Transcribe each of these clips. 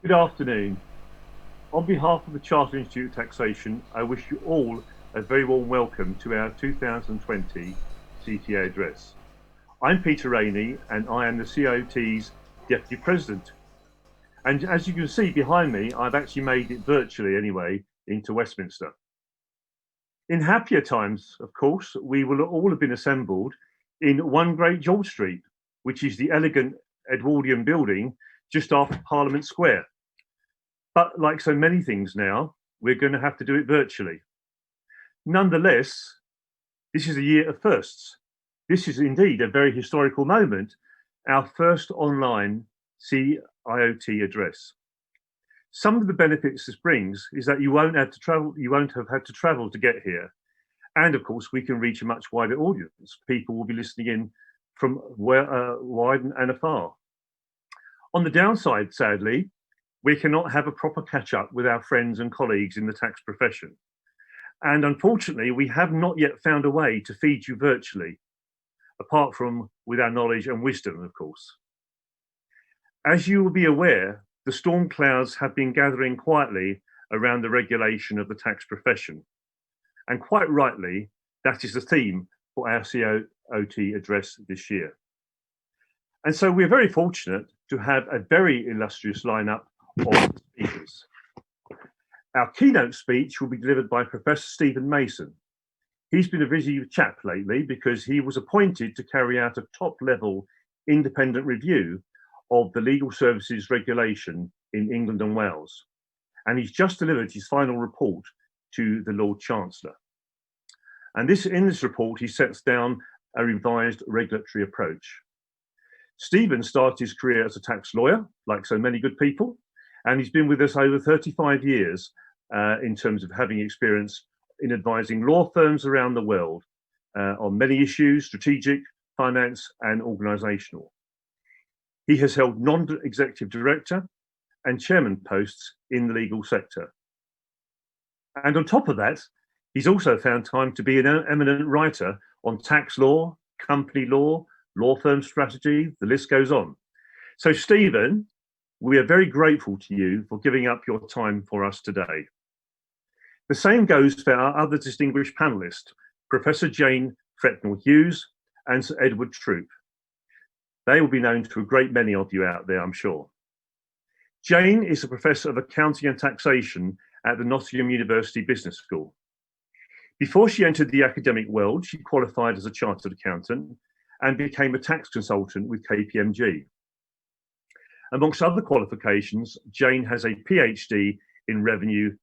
Good afternoon. On behalf of the Chartered Institute of Taxation, I wish you all a very warm welcome to our 2020 CTA Address. I'm Peter Rainey and I am the CIOT's Deputy President. And as you can see behind me, I've actually made it virtually anyway into Westminster. In happier times, of course, we will all have been assembled in 1 Great George Street, which is the elegant Edwardian building just after Parliament Square. But like so many things now, we're going to have to do it virtually. Nonetheless, this is a year of firsts. This is indeed a very historical moment, our first online CIOT address. Some of the benefits this brings is that you won't have had to travel to get here. And of course, we can reach a much wider audience. People will be listening in from wide and afar. On the downside, sadly, we cannot have a proper catch up with our friends and colleagues in the tax profession. And unfortunately, we have not yet found a way to feed you virtually, apart from with our knowledge and wisdom, of course. As you will be aware, the storm clouds have been gathering quietly around the regulation of the tax profession. And quite rightly, that is the theme for our CIOT address this year. And so we're very fortunate to have a very illustrious lineup of speakers. Our keynote speech will be delivered by Professor Stephen Mayson. He's been a busy chap lately because he was appointed to carry out a top-level independent review of the legal services regulation in England and Wales. And he's just delivered his final report to the Lord Chancellor. And in this report, he sets down a revised regulatory approach. Stephen started his career as a tax lawyer, like so many good people, and he's been with us over 35 years in terms of having experience in advising law firms around the world on many issues, strategic, finance, and organizational. He has held non-executive director and chairman posts in the legal sector. And on top of that, he's also found time to be an eminent writer on tax law, company law firm strategy, the list goes on. So Stephen, we are very grateful to you for giving up your time for us today. The same goes for our other distinguished panelists, Professor Jane Frecknall-Hughes and Sir Edward Troup. They will be known to a great many of you out there, I'm sure. Jane is a professor of accounting and taxation at the Nottingham University Business School. Before she entered the academic world, she qualified as a chartered accountant and became a tax consultant with KPMG. Amongst other qualifications, Jane has a PhD in revenue,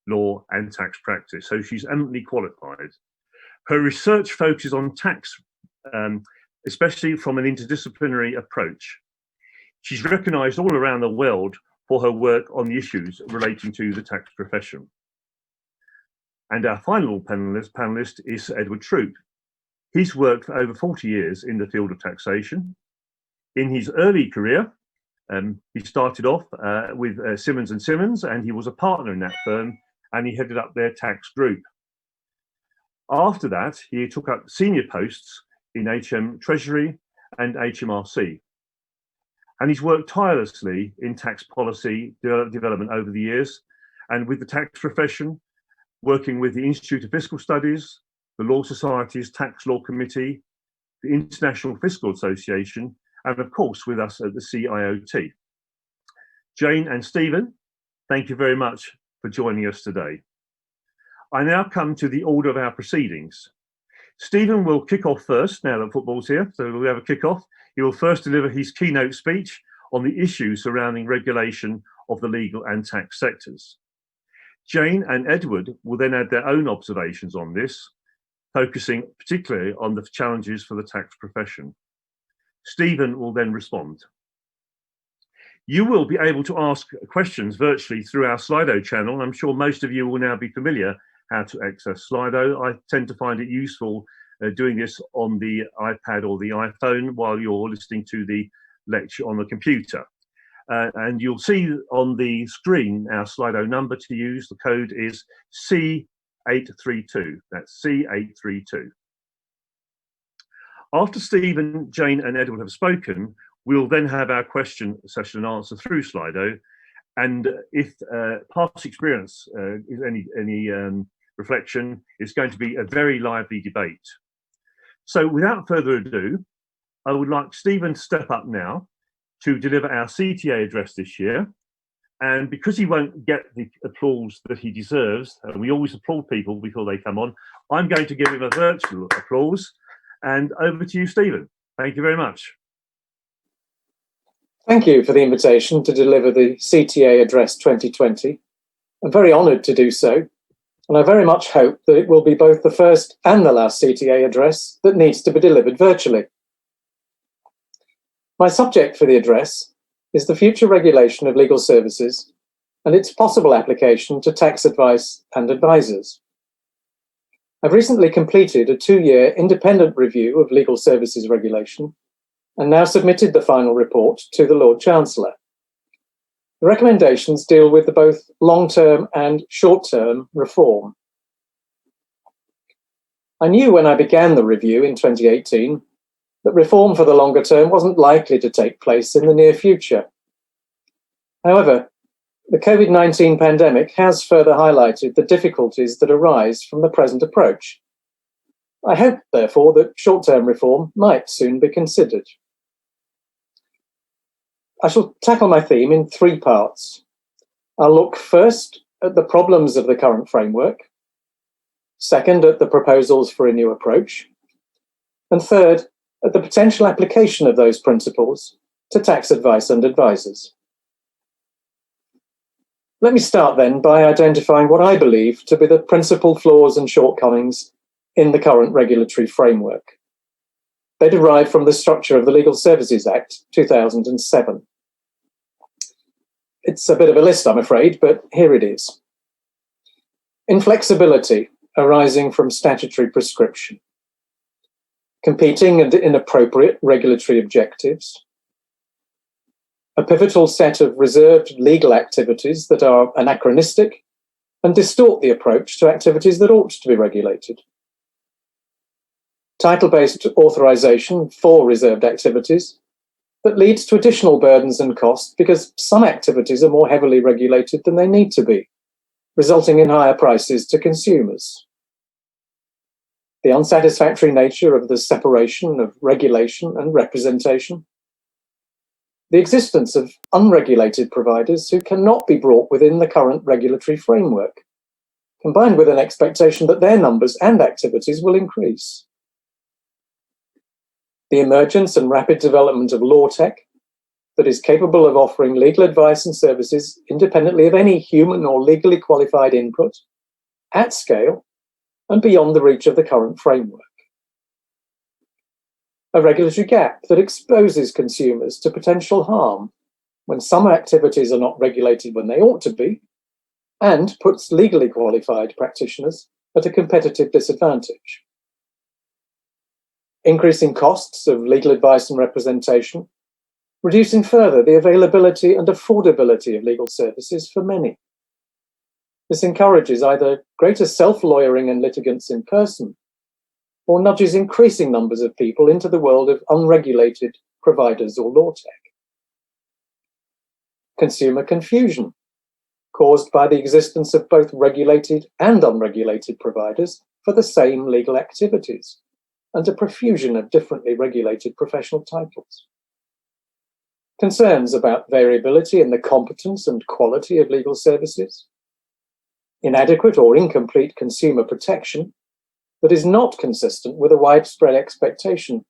law, and tax practice, so she's eminently qualified. Her research focuses on tax, especially from an interdisciplinary approach. She's recognised all around the world for her work on the issues relating to the tax profession. And our final panelist is Edward Troup. He's worked for over 40 years in the field of taxation. In his early career, he started off with Simmons & Simmons, and he was a partner in that firm, and he headed up their tax group. After that, he took up senior posts in Treasury and HMRC. And he's worked tirelessly in tax policy development over the years, and with the tax profession, working with the Institute of Fiscal Studies, the Law Society's Tax Law Committee, the International Fiscal Association, and of course with us at the CIOT. Jane and Stephen, thank you very much for joining us today. I now come to the order of our proceedings. Stephen will kick off first, now that football's here, so we'll have a kick-off. He will first deliver his keynote speech on the issues surrounding regulation of the legal and tax sectors. Jane and Edward will then add their own observations on this, focusing particularly on the challenges for the tax profession. Stephen will then respond. You will be able to ask questions virtually through our Slido channel. I'm sure most of you will now be familiar how to access Slido. I tend to find it useful doing this on the iPad or the iPhone while you're listening to the lecture on the computer. And you'll see on the screen our Slido number to use. The code is C832. That's C832. After Stephen, Jane, and Edward have spoken, we'll then have our question session and answer through Slido. And if past experience is any reflection, it's going to be a very lively debate. So without further ado, I would like Stephen to step up now to deliver our CTA address this year. And because he won't get the applause that he deserves, and we always applaud people before they come on, I'm going to give him a virtual applause. And over to you, Stephen. Thank you very much. Thank you for the invitation to deliver the CTA Address 2020. I'm very honoured to do so, and I very much hope that it will be both the first and the last CTA address that needs to be delivered virtually. My subject for the address is the future regulation of legal services and its possible application to tax advice and advisors. I've recently completed a 2-year independent review of legal services regulation and now submitted the final report to the Lord Chancellor. The recommendations deal with both long-term and short-term reform. I knew when I began the review in 2018 that reform for the longer term wasn't likely to take place in the near future. However, the COVID-19 pandemic has further highlighted the difficulties that arise from the present approach. I hope, therefore, that short-term reform might soon be considered. I shall tackle my theme in 3 parts. I'll look first at the problems of the current framework, second at the proposals for a new approach, and third at the potential application of those principles to tax advice and advisors. Let me start then by identifying what I believe to be the principal flaws and shortcomings in the current regulatory framework. They derive from the structure of the Legal Services Act 2007. It's a bit of a list, I'm afraid, but here it is. Inflexibility arising from statutory prescription. Competing and inappropriate regulatory objectives. A pivotal set of reserved legal activities that are anachronistic and distort the approach to activities that ought to be regulated. Title-based authorization for reserved activities that leads to additional burdens and costs because some activities are more heavily regulated than they need to be, resulting in higher prices to consumers. The unsatisfactory nature of the separation of regulation and representation. The existence of unregulated providers who cannot be brought within the current regulatory framework, combined with an expectation that their numbers and activities will increase. The emergence and rapid development of law tech that is capable of offering legal advice and services independently of any human or legally qualified input, at scale, and beyond the reach of the current framework. A regulatory gap that exposes consumers to potential harm when some activities are not regulated when they ought to be, and puts legally qualified practitioners at a competitive disadvantage. Increasing costs of legal advice and representation, reducing further the availability and affordability of legal services for many. This encourages either greater self-lawyering and litigants in person, or nudges increasing numbers of people into the world of unregulated providers or law tech. Consumer confusion, caused by the existence of both regulated and unregulated providers for the same legal activities, and a profusion of differently regulated professional titles. Concerns about variability in the competence and quality of legal services. Inadequate or incomplete consumer protection that is not consistent with a widespread expectation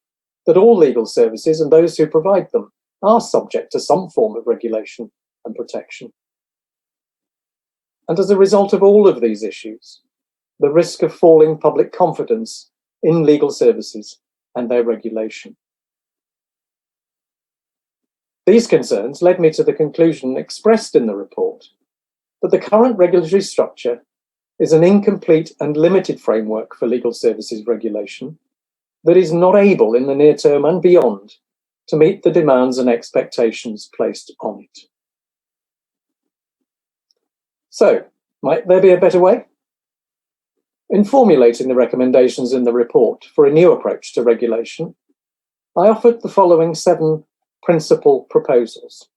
that all legal services and those who provide them are subject to some form of regulation and protection. And as a result of all of these issues, the risk of falling public confidence in legal services and their regulation. These concerns led me to the conclusion expressed in the report that the current regulatory structure is an incomplete and limited framework for legal services regulation that is not able in the near term and beyond to meet the demands and expectations placed on it. So, might there be a better way? In formulating the recommendations in the report for a new approach to regulation, I offered the following 7 principal proposals.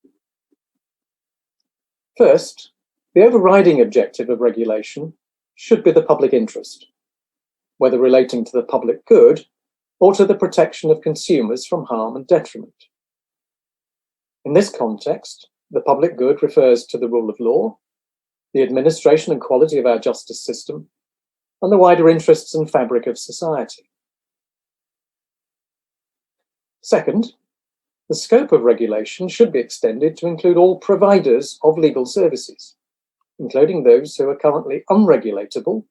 First, the overriding objective of regulation should be the public interest, whether relating to the public good or to the protection of consumers from harm and detriment. In this context, the public good refers to the rule of law, the administration and quality of our justice system, and the wider interests and fabric of society. Second, the scope of regulation should be extended to include all providers of legal services, including those who are currently unregulatable,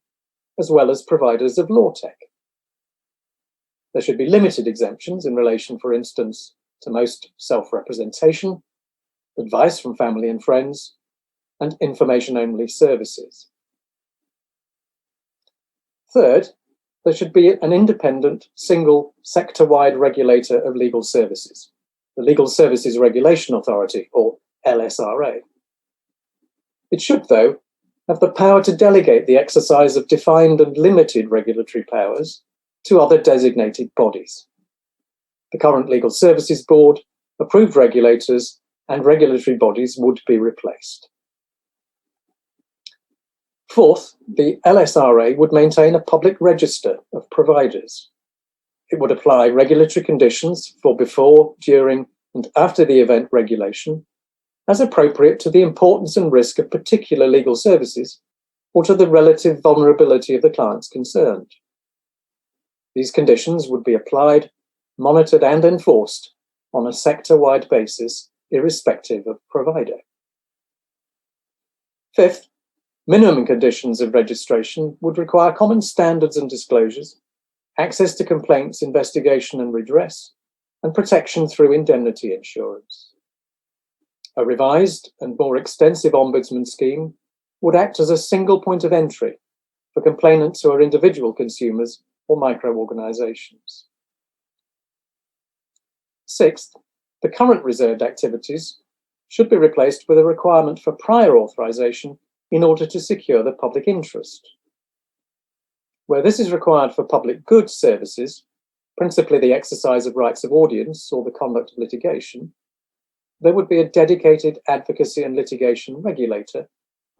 as well as providers of law tech. There should be limited exemptions in relation, for instance, to most self-representation, advice from family and friends, and information-only services. Third, there should be an independent, single, sector-wide regulator of legal services, the Legal Services Regulation Authority, or LSRA. It should, though, have the power to delegate the exercise of defined and limited regulatory powers to other designated bodies. The current Legal Services Board, approved regulators, and regulatory bodies would be replaced. Fourth, the LSRA would maintain a public register of providers. It would apply regulatory conditions for before, during, and after the event regulation as appropriate to the importance and risk of particular legal services or to the relative vulnerability of the clients concerned. These conditions would be applied, monitored, and enforced on a sector-wide basis, irrespective of provider. Fifth, minimum conditions of registration would require common standards and disclosures, access to complaints, investigation and redress, and protection through indemnity insurance. A revised and more extensive ombudsman scheme would act as a single point of entry for complainants who are individual consumers or micro-organisations. Sixth, the current reserved activities should be replaced with a requirement for prior authorisation in order to secure the public interest. Where this is required for public goods services, principally the exercise of rights of audience or the conduct of litigation, there would be a dedicated advocacy and litigation regulator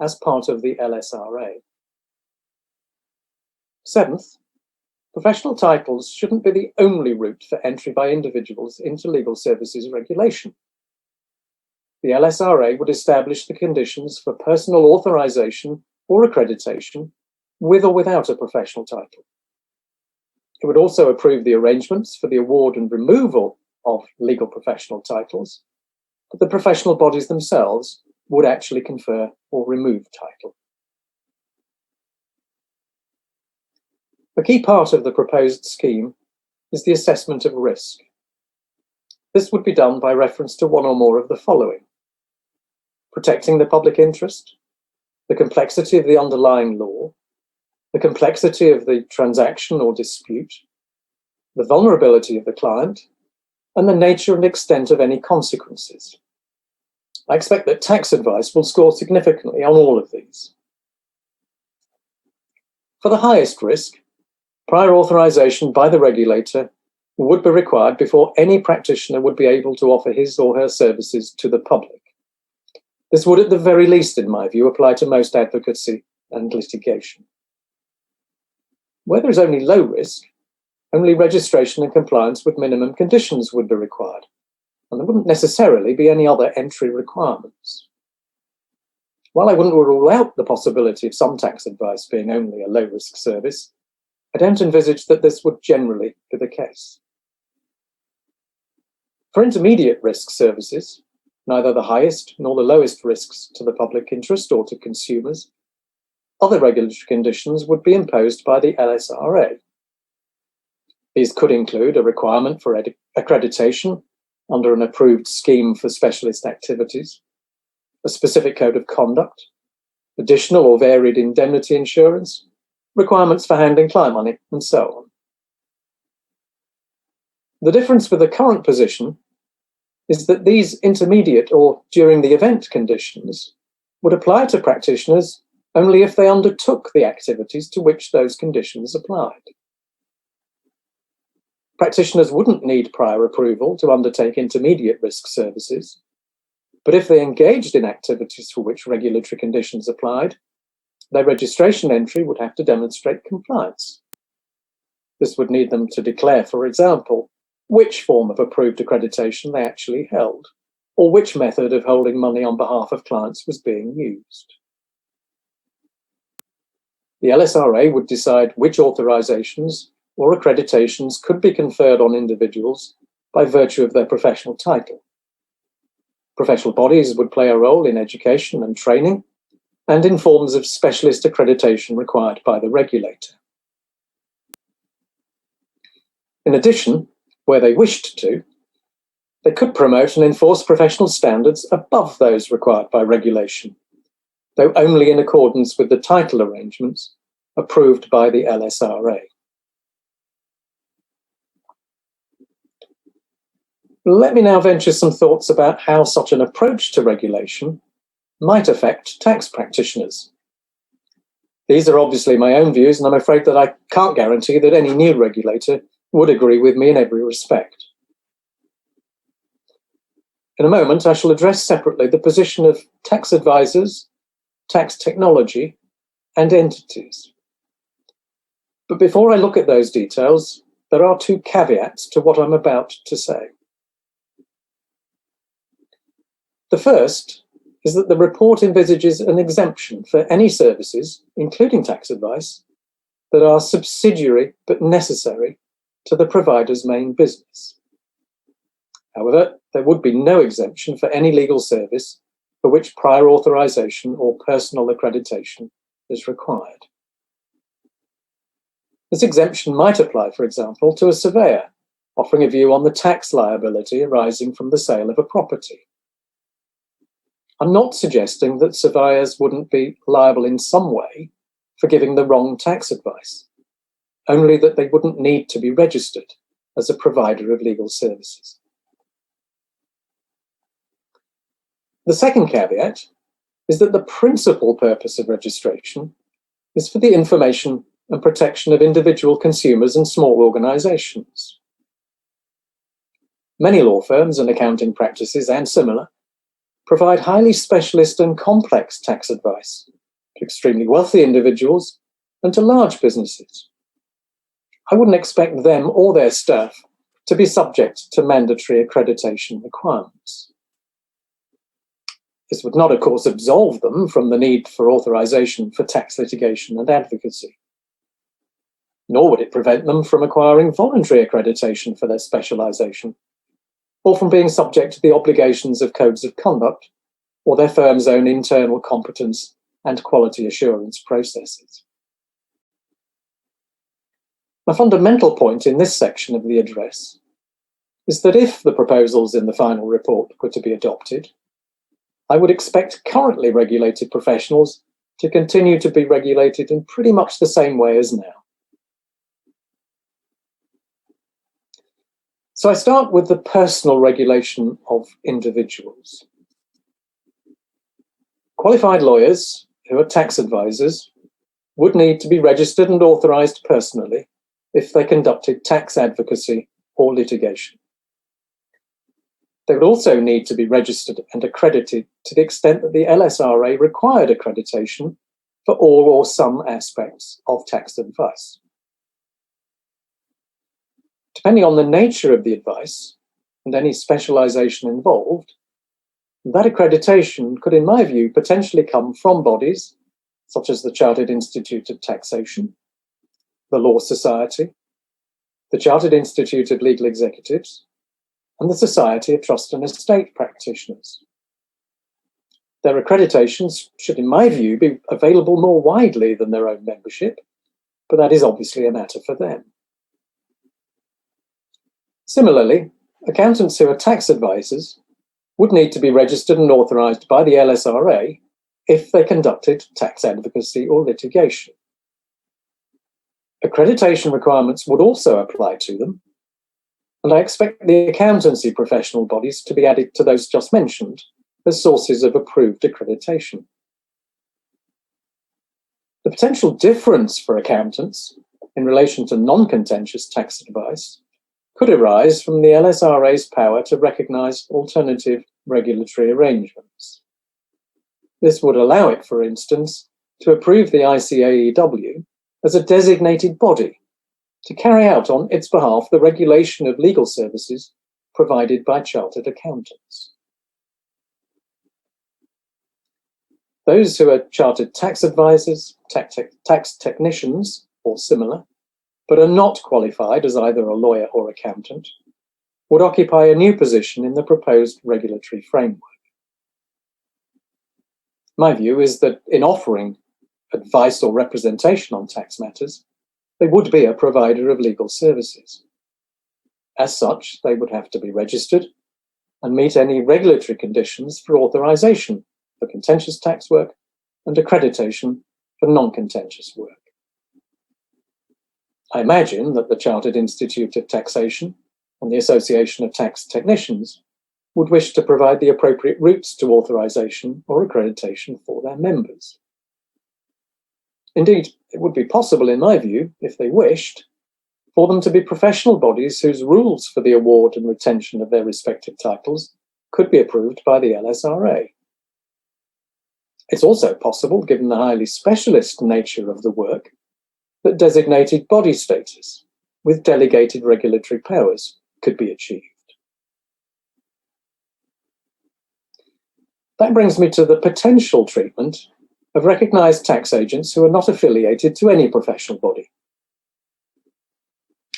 as part of the LSRA. Seventh, professional titles shouldn't be the only route for entry by individuals into legal services regulation. The LSRA would establish the conditions for personal authorisation or accreditation with or without a professional title. It would also approve the arrangements for the award and removal of legal professional titles, but the professional bodies themselves would actually confer or remove title. A key part of the proposed scheme is the assessment of risk. This would be done by reference to one or more of the following: protecting the public interest, the complexity of the underlying law, the complexity of the transaction or dispute, the vulnerability of the client, and the nature and extent of any consequences. I expect that tax advice will score significantly on all of these. For the highest risk, prior authorisation by the regulator would be required before any practitioner would be able to offer his or her services to the public. This would, at the very least, in my view, apply to most advocacy and litigation. Where there is only low risk, only registration and compliance with minimum conditions would be required, and there wouldn't necessarily be any other entry requirements. While I wouldn't rule out the possibility of some tax advice being only a low-risk service, I don't envisage that this would generally be the case. For intermediate risk services, neither the highest nor the lowest risks to the public interest or to consumers, other regulatory conditions would be imposed by the LSRA. These could include a requirement for accreditation under an approved scheme for specialist activities, a specific code of conduct, additional or varied indemnity insurance, requirements for handling client money, and so on. The difference with the current position is that these intermediate or during the event conditions would apply to practitioners only if they undertook the activities to which those conditions applied. Practitioners wouldn't need prior approval to undertake intermediate risk services, But if they engaged in activities for which regulatory conditions applied, their registration entry would have to demonstrate compliance. This would need them to declare, for example, which form of approved accreditation they actually held, or which method of holding money on behalf of clients was being used. The LSRA would decide which authorizations or accreditations could be conferred on individuals by virtue of their professional title. Professional bodies would play a role in education and training and in forms of specialist accreditation required by the regulator. In addition, where they wished to, they could promote and enforce professional standards above those required by regulation, though only in accordance with the title arrangements approved by the LSRA. Let me now venture some thoughts about how such an approach to regulation might affect tax practitioners. These are obviously my own views, and I'm afraid that I can't guarantee that any new regulator would agree with me in every respect. In a moment, I shall address separately the position of tax advisors, tax technology, and entities. But before I look at those details, there are two caveats to what I'm about to say. The first is that the report envisages an exemption for any services, including tax advice, that are subsidiary but necessary to the provider's main business. However, there would be no exemption for any legal service for which prior authorization or personal accreditation is required. This exemption might apply, for example, to a surveyor offering a view on the tax liability arising from the sale of a property. I'm not suggesting that surveyors wouldn't be liable in some way for giving the wrong tax advice, only that they wouldn't need to be registered as a provider of legal services. The second caveat is that the principal purpose of registration is for the information and protection of individual consumers and small organisations. Many law firms and accounting practices and similar provide highly specialist and complex tax advice to extremely wealthy individuals and to large businesses. I wouldn't expect them or their staff to be subject to mandatory accreditation requirements. This would not, of course, absolve them from the need for authorization for tax litigation and advocacy, nor would it prevent them from acquiring voluntary accreditation for their specialization, or from being subject to the obligations of codes of conduct or their firm's own internal competence and quality assurance processes. My fundamental point in this section of the address is that if the proposals in the final report were to be adopted, I would expect currently regulated professionals to continue to be regulated in pretty much the same way as now. So I start with the personal regulation of individuals. Qualified lawyers who are tax advisors would need to be registered and authorized personally if they conducted tax advocacy or litigation. They would also need to be registered and accredited to the extent that the LSRA required accreditation for all or some aspects of tax advice. Depending on the nature of the advice and any specialization involved, that accreditation could, in my view, potentially come from bodies such as the Chartered Institute of Taxation, the Law Society, the Chartered Institute of Legal Executives, and the Society of Trust and Estate Practitioners. Their accreditations should, in my view, be available more widely than their own membership, but that is obviously a matter for them. Similarly, accountants who are tax advisors would need to be registered and authorized by the LSRA if they conducted tax advocacy or litigation. Accreditation requirements would also apply to them, and I expect the accountancy professional bodies to be added to those just mentioned as sources of approved accreditation. The potential difference for accountants in relation to non-contentious tax advice could arise from the LSRA's power to recognise alternative regulatory arrangements. This would allow it, for instance, to approve the ICAEW as a designated body to carry out on its behalf the regulation of legal services provided by chartered accountants. Those who are chartered tax advisors, tax technicians, or similar, but are not qualified as either a lawyer or accountant, would occupy a new position in the proposed regulatory framework. My view is that in offering advice or representation on tax matters, they would be a provider of legal services. As such, they would have to be registered and meet any regulatory conditions for authorization for contentious tax work and accreditation for non-contentious work. I imagine that the Chartered Institute of Taxation and the Association of Tax Technicians would wish to provide the appropriate routes to authorization or accreditation for their members. Indeed, it would be possible, in my view, if they wished, for them to be professional bodies whose rules for the award and retention of their respective titles could be approved by the LSRA. It's also possible, given the highly specialist nature of the work, that designated body status with delegated regulatory powers could be achieved. That brings me to the potential treatment of recognised tax agents who are not affiliated to any professional body.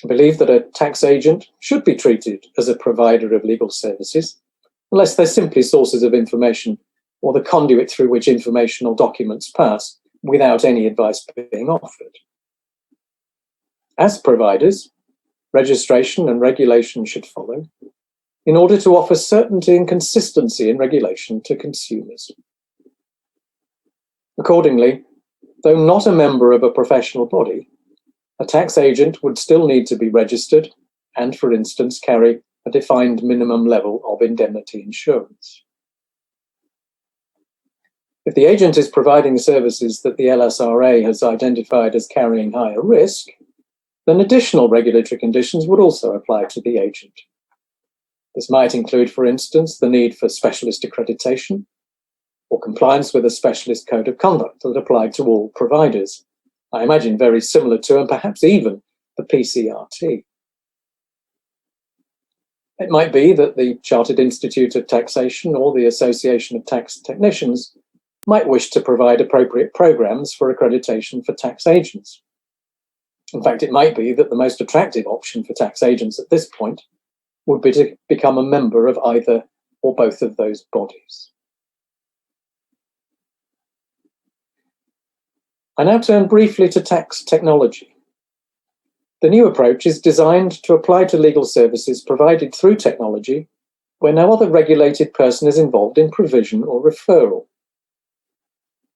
I believe that a tax agent should be treated as a provider of legal services, unless they're simply sources of information or the conduit through which information or documents pass without any advice being offered. As providers, registration and regulation should follow in order to offer certainty and consistency in regulation to consumers. Accordingly, though not a member of a professional body, a tax agent would still need to be registered and, for instance, carry a defined minimum level of indemnity insurance. If the agent is providing services that the LSRA has identified as carrying higher risk, then additional regulatory conditions would also apply to the agent. This might include, for instance, the need for specialist accreditation or compliance with a specialist code of conduct that applied to all providers. I imagine very similar to, and perhaps even, the PCRT. It might be that the Chartered Institute of Taxation or the Association of Tax Technicians might wish to provide appropriate programs for accreditation for tax agents. In fact, it might be that the most attractive option for tax agents at this point would be to become a member of either or both of those bodies. I now turn briefly to tax technology. The new approach is designed to apply to legal services provided through technology where no other regulated person is involved in provision or referral.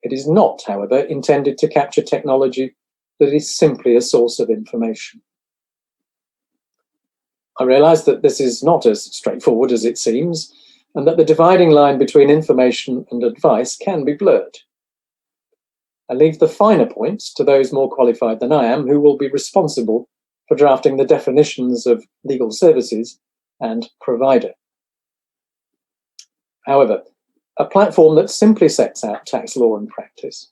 It is not, however, intended to capture technology that is simply a source of information. I realise that this is not as straightforward as it seems, and that the dividing line between information and advice can be blurred. I leave the finer points to those more qualified than I am, who will be responsible for drafting the definitions of legal services and provider. However, a platform that simply sets out tax law and practice,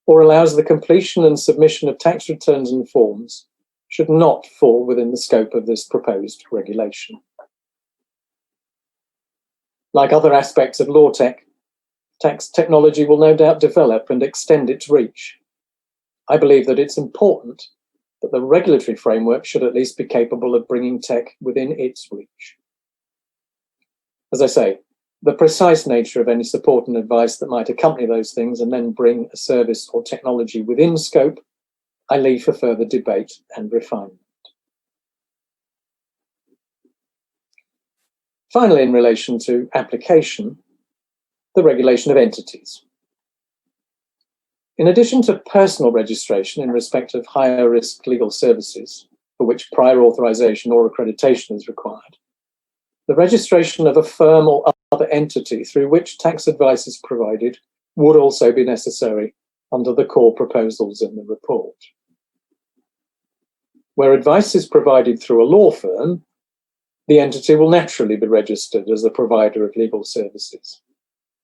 or allows the completion and submission of tax returns and forms, should not fall within the scope of this proposed regulation. Like other aspects of law tech, tax technology will no doubt develop and extend its reach. I believe that it's important that the regulatory framework should at least be capable of bringing tech within its reach. As I say, the precise nature of any support and advice that might accompany those things and then bring a service or technology within scope, I leave for further debate and refinement. Finally, in relation to application, the regulation of entities. In addition to personal registration in respect of higher risk legal services, for which prior authorization or accreditation is required, the registration of a firm or other entity through which tax advice is provided would also be necessary under the core proposals in the report. Where advice is provided through a law firm, the entity will naturally be registered as a provider of legal services,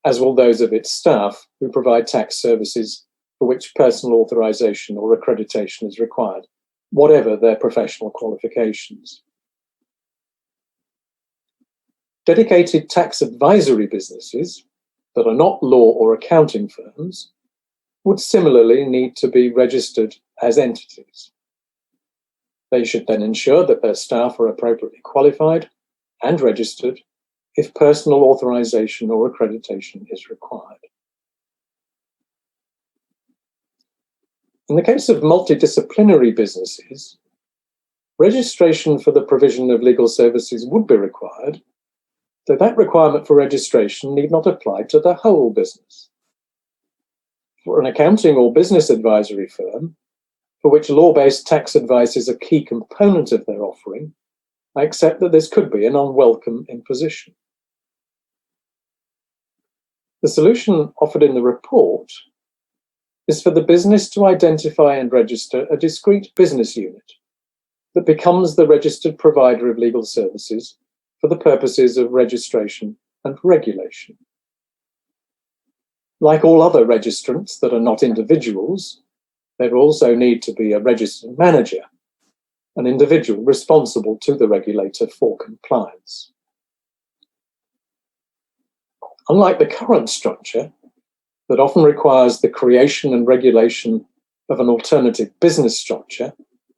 as will those of its staff who provide tax services for which personal authorization or accreditation is required, whatever their professional qualifications. Dedicated tax advisory businesses that are not law or accounting firms would similarly need to be registered as entities. They should then ensure that their staff are appropriately qualified and registered if personal authorization or accreditation is required. In the case of multidisciplinary businesses, registration for the provision of legal services would be required, though that requirement for registration need not apply to the whole business. For an accounting or business advisory firm, for which law-based tax advice is a key component of their offering, I accept that this could be an unwelcome imposition. The solution offered in the report is for the business to identify and register a discrete business unit that becomes the registered provider of legal services for the purposes of registration and regulation. Like all other registrants that are not individuals, there will also need to be a registered manager, an individual responsible to the regulator for compliance. Unlike the current structure, that often requires the creation and regulation of an alternative business structure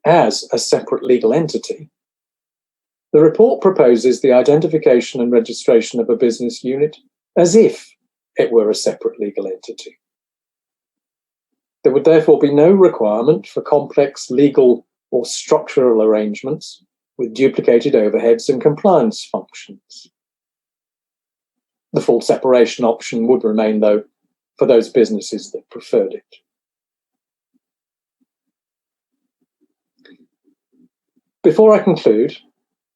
as a separate legal entity, the report proposes the identification and registration of a business unit as if it were a separate legal entity. There would therefore be no requirement for complex legal or structural arrangements with duplicated overheads and compliance functions. The full separation option would remain, though, for those businesses that preferred it. Before I conclude,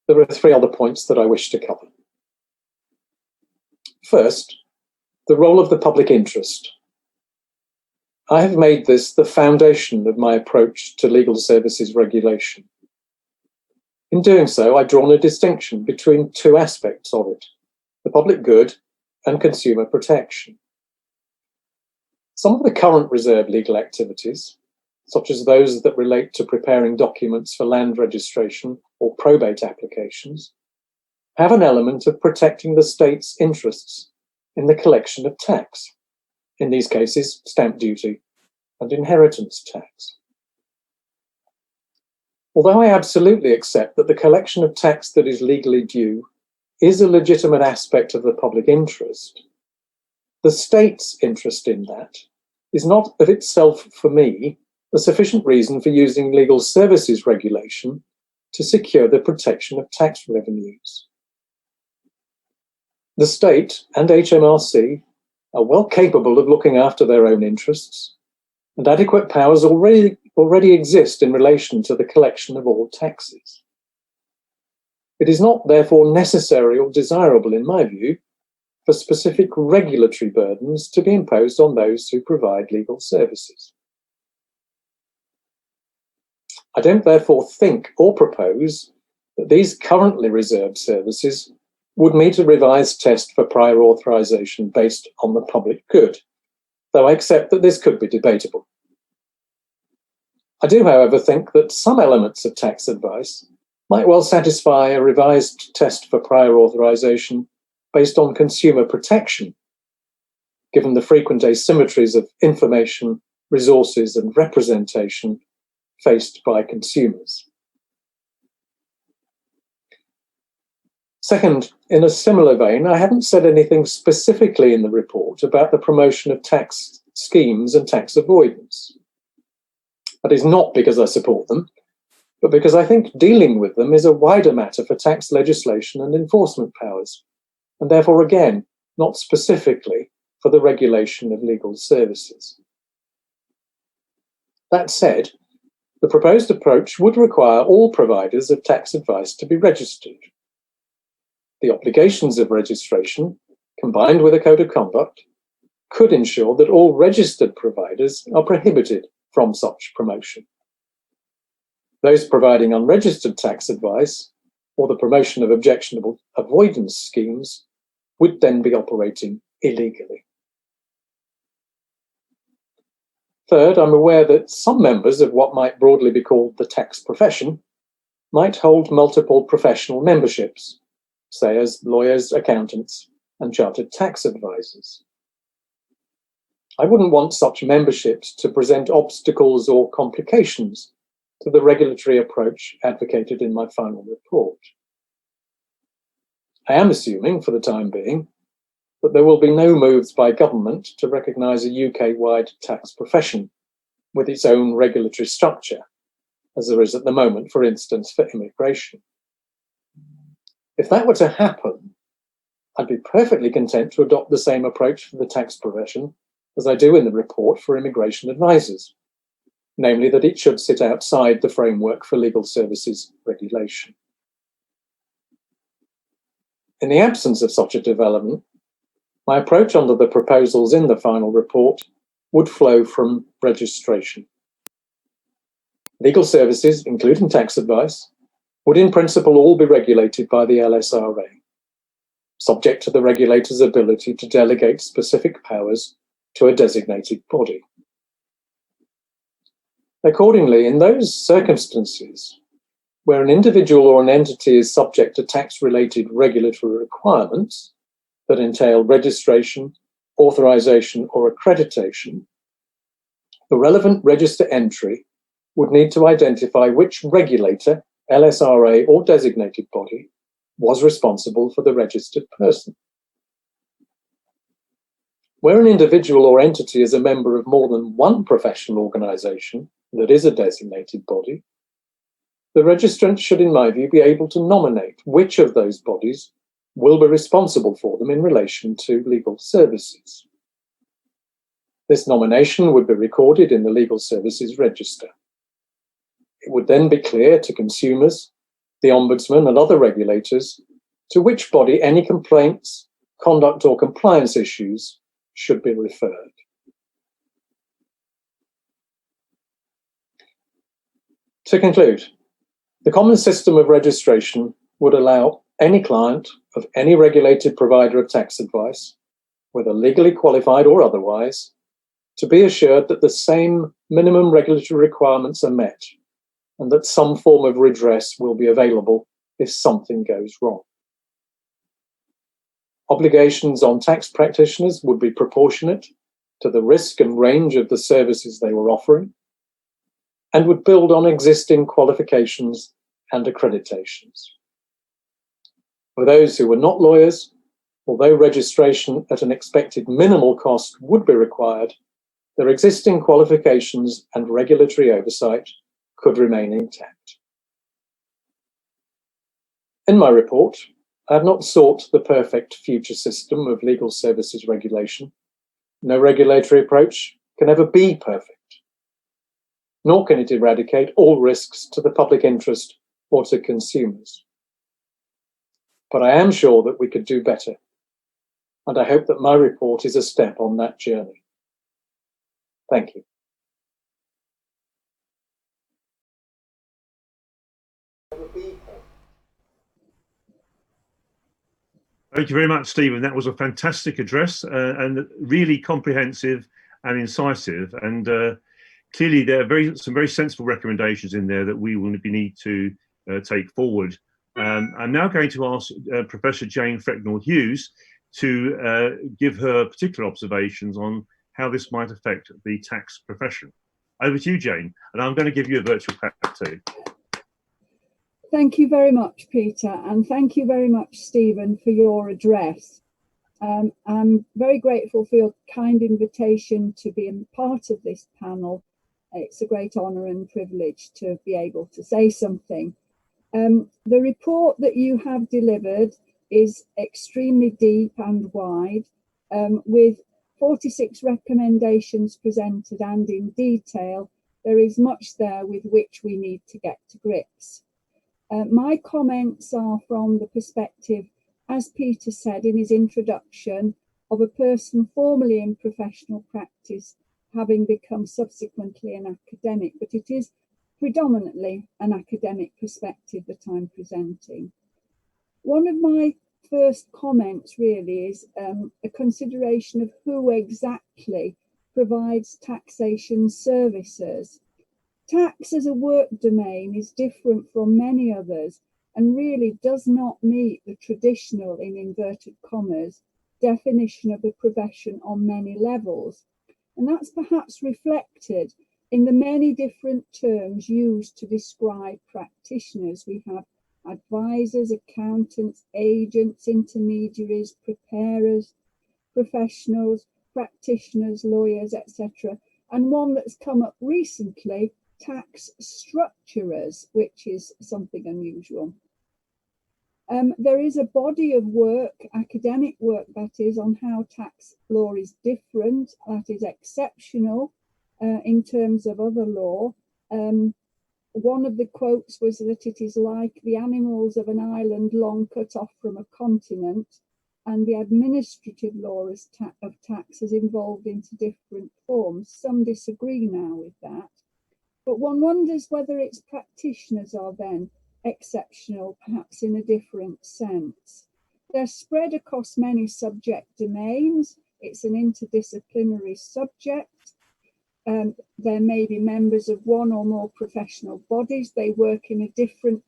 there are 3 other points that I wish to cover. First, the role of the public interest. I have made this the foundation of my approach to legal services regulation. In doing so, I've drawn a distinction between 2 aspects of it, the public good and consumer protection. Some of the current reserved legal activities, such as those that relate to preparing documents for land registration or probate applications, have an element of protecting the state's interests in the collection of tax, in these cases, stamp duty and inheritance tax. Although I absolutely accept that the collection of tax that is legally due is a legitimate aspect of the public interest, the state's interest in that is not of itself, for me, a sufficient reason for using legal services regulation to secure the protection of tax revenues. The state and HMRC are well capable of looking after their own interests, and adequate powers already exist in relation to the collection of all taxes. It is not, therefore, necessary or desirable, in my view, for specific regulatory burdens to be imposed on those who provide legal services. I don't therefore think or propose that these currently reserved services would meet a revised test for prior authorization based on the public good, though I accept that this could be debatable. I do, however, think that some elements of tax advice might well satisfy a revised test for prior authorization based on consumer protection, given the frequent asymmetries of information, resources, and representation faced by consumers. Second, in a similar vein, I haven't said anything specifically in the report about the promotion of tax schemes and tax avoidance. That is not because I support them, but because I think dealing with them is a wider matter for tax legislation and enforcement powers, and therefore, again, not specifically for the regulation of legal services. That said, the proposed approach would require all providers of tax advice to be registered. The obligations of registration, combined with a code of conduct, could ensure that all registered providers are prohibited from such promotion. Those providing unregistered tax advice or the promotion of objectionable avoidance schemes would then be operating illegally. Third, I'm aware that some members of what might broadly be called the tax profession might hold multiple professional memberships, say as lawyers, accountants, and chartered tax advisors. I wouldn't want such memberships to present obstacles or complications to the regulatory approach advocated in my final report. I am assuming, for the time being, that there will be no moves by government to recognise a UK-wide tax profession with its own regulatory structure, as there is at the moment, for instance, for immigration. If that were to happen, I'd be perfectly content to adopt the same approach for the tax profession as I do in the report for immigration advisors, namely that it should sit outside the framework for legal services regulation. In the absence of such a development, my approach under the proposals in the final report would flow from registration. Legal services, including tax advice, would in principle all be regulated by the LSRA, subject to the regulator's ability to delegate specific powers to a designated body. Accordingly, in those circumstances where an individual or an entity is subject to tax-related regulatory requirements that entail registration, authorization, or accreditation, the relevant register entry would need to identify which regulator, LSRA, or designated body was responsible for the registered person. Where an individual or entity is a member of more than one professional organisation that is a designated body, the registrant should, in my view, be able to nominate which of those bodies will be responsible for them in relation to legal services. This nomination would be recorded in the Legal Services Register. It would then be clear to consumers, the Ombudsman and other regulators to which body any complaints, conduct or compliance issues should be referred. To conclude, the common system of registration would allow any client of any regulated provider of tax advice, whether legally qualified or otherwise, to be assured that the same minimum regulatory requirements are met and that some form of redress will be available if something goes wrong. Obligations on tax practitioners would be proportionate to the risk and range of the services they were offering and would build on existing qualifications and accreditations. For those who were not lawyers, although registration at an expected minimal cost would be required, their existing qualifications and regulatory oversight could remain intact. In my report, I have not sought the perfect future system of legal services regulation. No regulatory approach can ever be perfect, nor can it eradicate all risks to the public interest or to consumers. But I am sure that we could do better, and I hope that my report is a step on that journey. Thank you. Thank you very much, Stephen. That was a fantastic address and really comprehensive and incisive. And clearly, there are some very sensible recommendations in there that we will need to take forward. I'm now going to ask Professor Jane Frecknall-Hughes to give her particular observations on how this might affect the tax profession. Over to you, Jane, and I'm going to give you a virtual clap too. Thank you very much, Peter, and thank you very much, Stephen, for your address. I'm very grateful for your kind invitation to be a part of this panel. It's a great honour and privilege to be able to say something. The report that you have delivered is extremely deep and wide, with 46 recommendations presented, and in detail, there is much there with which we need to get to grips. My comments are from the perspective, as Peter said in his introduction, of a person formerly in professional practice, having become subsequently an academic, but it is predominantly an academic perspective that I'm presenting. One of my first comments really is a consideration of who exactly provides taxation services. Tax as a work domain is different from many others and really does not meet the traditional, in inverted commas, definition of a profession on many levels. And that's perhaps reflected in the many different terms used to describe practitioners. We have advisors, accountants, agents, intermediaries, preparers, professionals, practitioners, lawyers, etc. And one that's come up recently, tax structurers, which is something unusual. There is a body of work, academic work that is, on how tax law is different, that is exceptional in terms of other law. One of the quotes was that it is like the animals of an island long cut off from a continent, and the administrative law of tax has evolved into different forms. Some disagree now with that, but one wonders whether its practitioners are then exceptional, perhaps in a different sense. They're spread across many subject domains. It's an interdisciplinary subject. There may be members of one or more professional bodies. They work in a different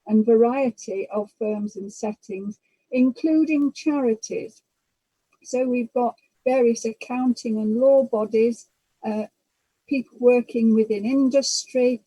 and variety of firms and settings, including charities. So we've got various accounting and law bodies, people working within industry,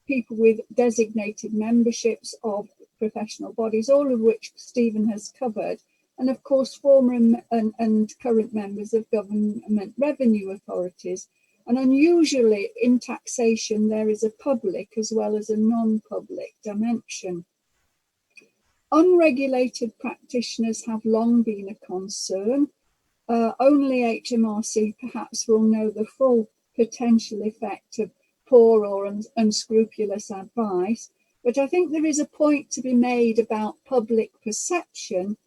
people with designated memberships of professional bodies, all of which Stephen has covered, and of course former and current members of government revenue authorities. And unusually in taxation there is a public as well as a non-public dimension. Unregulated practitioners have long been a concern. Only HMRC perhaps will know the full potential effect of poor or unscrupulous advice, but I think there is a point to be made about public perception.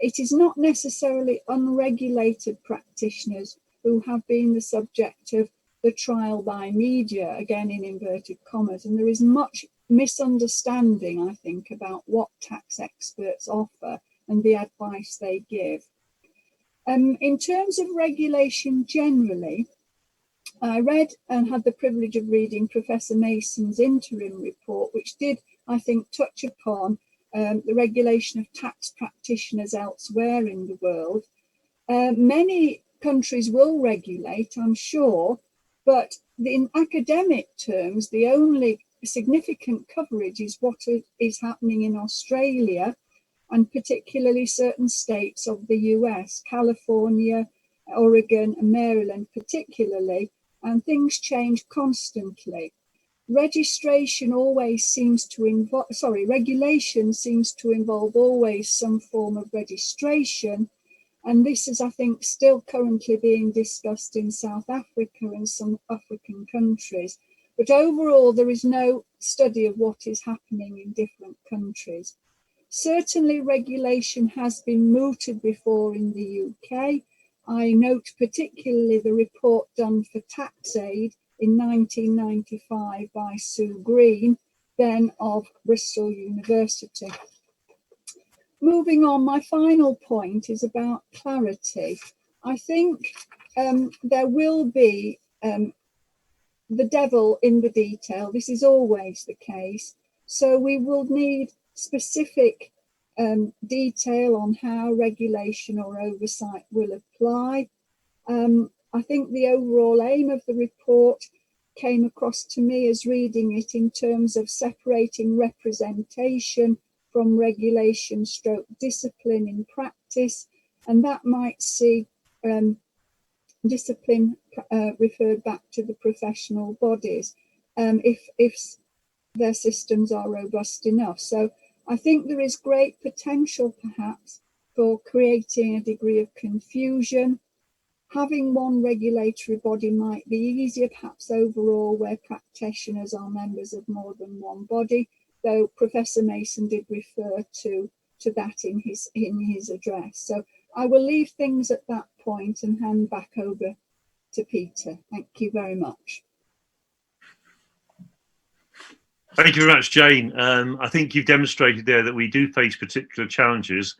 It is not necessarily unregulated practitioners who have been the subject of the trial by media, again in inverted commas, and there is much misunderstanding, I think, about what tax experts offer and the advice they give. In terms of regulation generally, I read and had the privilege of reading Professor Mayson's interim report, which did, I think, touch upon the regulation of tax practitioners elsewhere in the world. Many countries will regulate, I'm sure, but in academic terms, the only significant coverage is what is happening in Australia, and particularly certain states of the US, California, Oregon, and Maryland particularly, and things change constantly. Regulation seems to involve always some form of registration, and this is, I think, still currently being discussed in South Africa and some African countries. But overall, there is no study of what is happening in different countries. Certainly, regulation has been mooted before in the UK. I note particularly the report done for TaxAid in 1995 by Sue Green, then of Bristol University. Moving on, my final point is about clarity. I think there will be the devil in the detail. This is always the case. So we will need specific detail on how regulation or oversight will apply. I think the overall aim of the report came across to me as reading it in terms of separating representation from regulation stroke discipline in practice, and that might see discipline referred back to the professional bodies if their systems are robust enough. So I think there is great potential perhaps for creating a degree of confusion. Having one regulatory body might be easier perhaps overall where practitioners are members of more than one body, though Professor Mayson did refer to that in his address. So I will leave things at that point and hand back over to Peter. Thank you very much. Thank you very much, Jane. I think you've demonstrated there that we do face particular challenges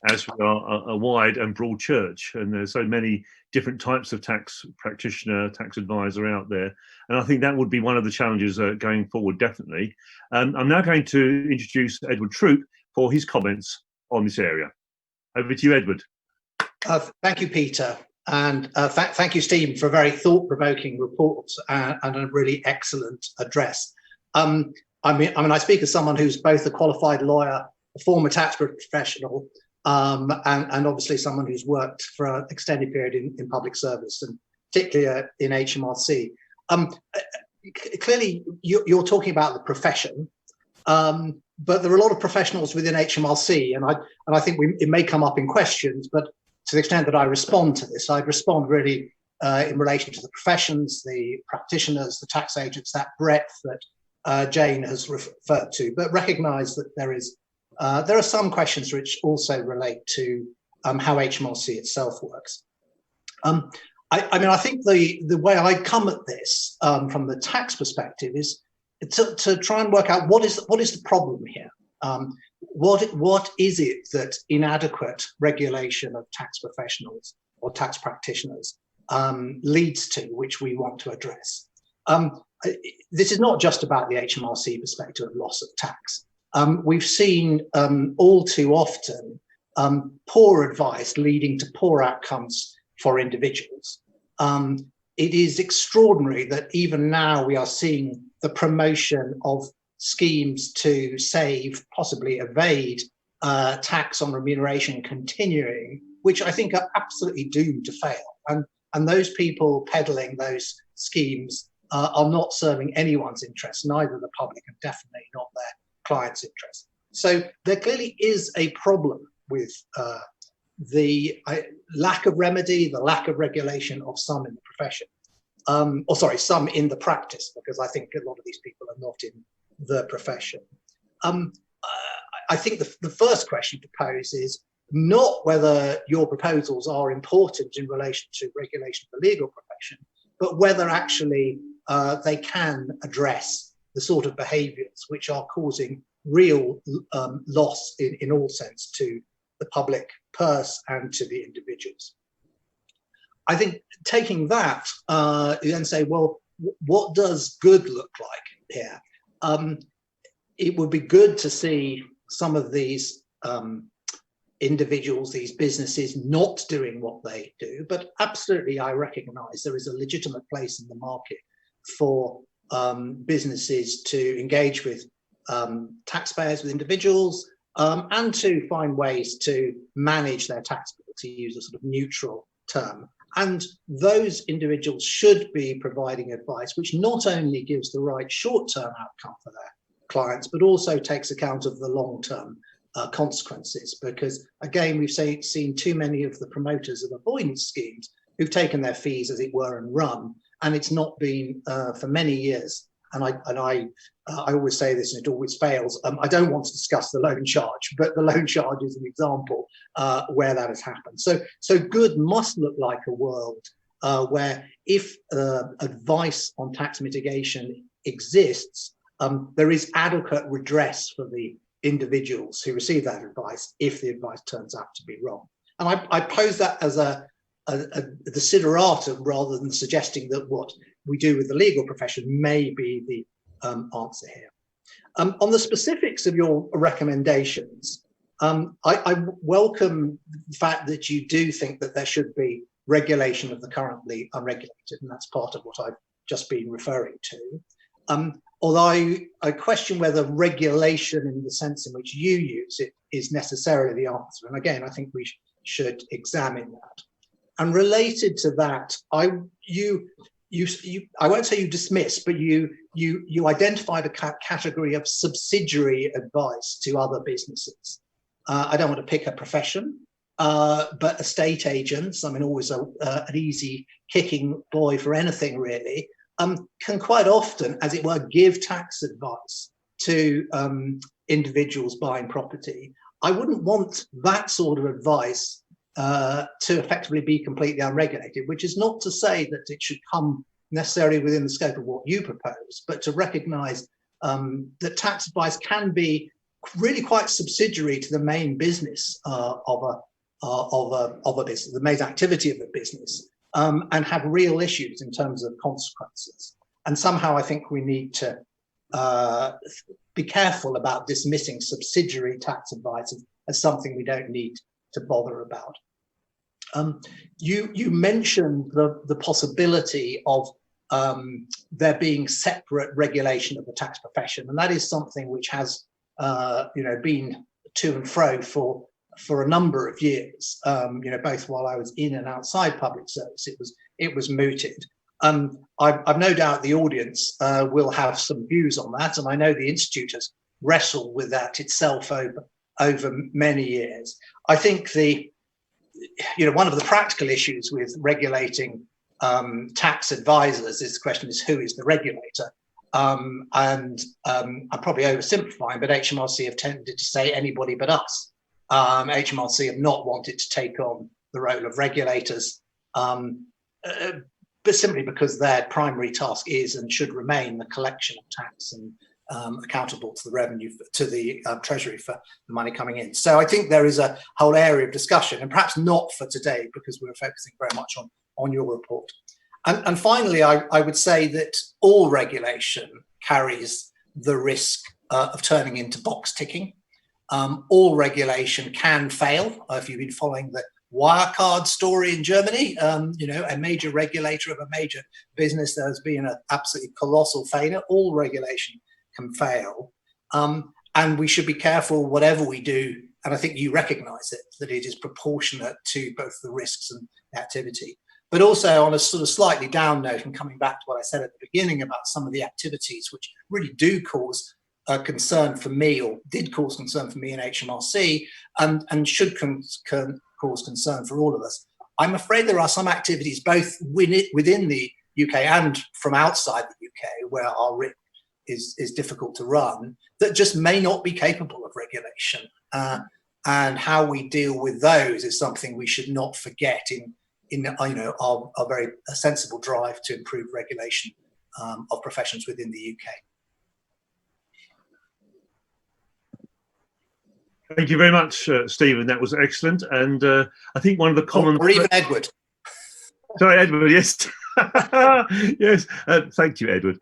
as we are a wide and broad church, and there's so many different types of tax practitioner, tax advisor out there. And I think that would be one of the challenges going forward, definitely. I'm now going to introduce Edward Troup for his comments on this area. Over to you, Edward. Thank you, Peter. And thank you, Stephen, for a very thought-provoking report and a really excellent address. I mean, I speak as someone who's both a qualified lawyer, a former tax professional, and obviously someone who's worked for an extended period in public service, and particularly in HMRC. Clearly, you're talking about the profession, but there are a lot of professionals within HMRC, and I think it may come up in questions, but to the extent that I respond to this, I'd respond really in relation to the professions, the practitioners, the tax agents, that breadth that Jane has referred to, but recognise that there are some questions which also relate to how HMRC itself works. I think the way I come at this from the tax perspective is to try and work out what is the problem here. What is it that inadequate regulation of tax professionals or tax practitioners leads to, which we want to address? This is not just about the HMRC perspective of loss of tax. We've seen all too often poor advice leading to poor outcomes for individuals. It is extraordinary that even now we are seeing the promotion of schemes to save, possibly evade tax on remuneration continuing, which I think are absolutely doomed to fail. And those people peddling those schemes are not serving anyone's interest, neither the public and definitely not their clients' interest. So there clearly is a problem with the lack of remedy, the lack of regulation of some in the profession, some in the practice, because I think a lot of these people are not in the profession. I think the first question to pose is not whether your proposals are important in relation to regulation of the legal profession, but whether actually they can address the sort of behaviours which are causing real loss in all sense to the public purse and to the individuals. I think taking that, you then say, well, what does good look like here? It would be good to see some of these individuals, these businesses not doing what they do, but absolutely I recognise there is a legitimate place in the market for businesses to engage with taxpayers, with individuals, and to find ways to manage their tax bill, to use a sort of neutral term. And those individuals should be providing advice which not only gives the right short-term outcome for their clients, but also takes account of the long-term consequences. Because again, we've seen too many of the promoters of avoidance schemes who've taken their fees, as it were, and run. And it's not been for many years. And I always say this, and it always fails. I don't want to discuss the loan charge, but the loan charge is an example where that has happened. So good must look like a world where if advice on tax mitigation exists, there is adequate redress for the individuals who receive that advice if the advice turns out to be wrong. And I pose that as a desideratum rather than suggesting that what we do with the legal profession may be the answer here. On the specifics of your recommendations, I welcome the fact that you do think that there should be regulation of the currently unregulated, and that's part of what I've just been referring to. Although I question whether regulation in the sense in which you use it is necessarily the answer. And again, I think we should examine that. And related to that, I won't say you dismiss, but you identified a category of subsidiary advice to other businesses. I don't want to pick a profession, but estate agents, I mean, always an easy kicking boy for anything really, can quite often, as it were, give tax advice to individuals buying property. I wouldn't want that sort of advice to effectively be completely unregulated, which is not to say that it should come necessarily within the scope of what you propose, but to recognise that tax advice can be really quite subsidiary to the main business of a business, the main activity of a business, and have real issues in terms of consequences. And somehow I think we need to be careful about dismissing subsidiary tax advice as something we don't need to bother about. You mentioned the possibility of there being separate regulation of the tax profession, and that is something which has been to and fro for a number of years. Both while I was in and outside public service, it was mooted. I've no doubt the audience will have some views on that, and I know the Institute has wrestled with that itself over many years. I think one of the practical issues with regulating tax advisors is the question is who is the regulator? I'm probably oversimplifying, but HMRC have tended to say anybody but us. HMRC have not wanted to take on the role of regulators, but simply because their primary task is and should remain the collection of tax and accountable to the revenue, to the Treasury for the money coming in. So I think there is a whole area of discussion, and perhaps not for today because we're focusing very much on your report. And finally, I would say that all regulation carries the risk of turning into box ticking. All regulation can fail. If you've been following the Wirecard story in Germany, a major regulator of a major business, there has been an absolutely colossal failure. All regulation can fail. And we should be careful whatever we do, and I think you recognise it, that it is proportionate to both the risks and the activity. But also on a sort of slightly down note, and coming back to what I said at the beginning about some of the activities which really do cause concern for me, or did cause concern for me in HMRC, and should cause concern for all of us. I'm afraid there are some activities both within the UK and from outside the UK where our risk is difficult to run, that just may not be capable of regulation. And how we deal with those is something we should not forget in our very sensible drive to improve regulation of professions within the UK. Thank you very much, Stephen. That was excellent. And I think one of the common... Or even Edward. Sorry, Edward, yes. Yes, thank you, Edward.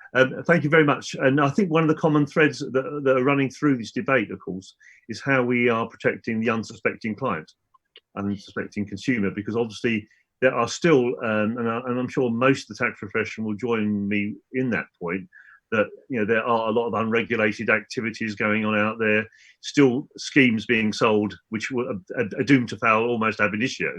Thank you very much. And I think one of the common threads that are running through this debate, of course, is how we are protecting the unsuspecting client, unsuspecting consumer, because obviously there are still, and I'm sure most of the tax profession will join me in that point, that there are a lot of unregulated activities going on out there, still schemes being sold which are doomed to fail almost ab initio,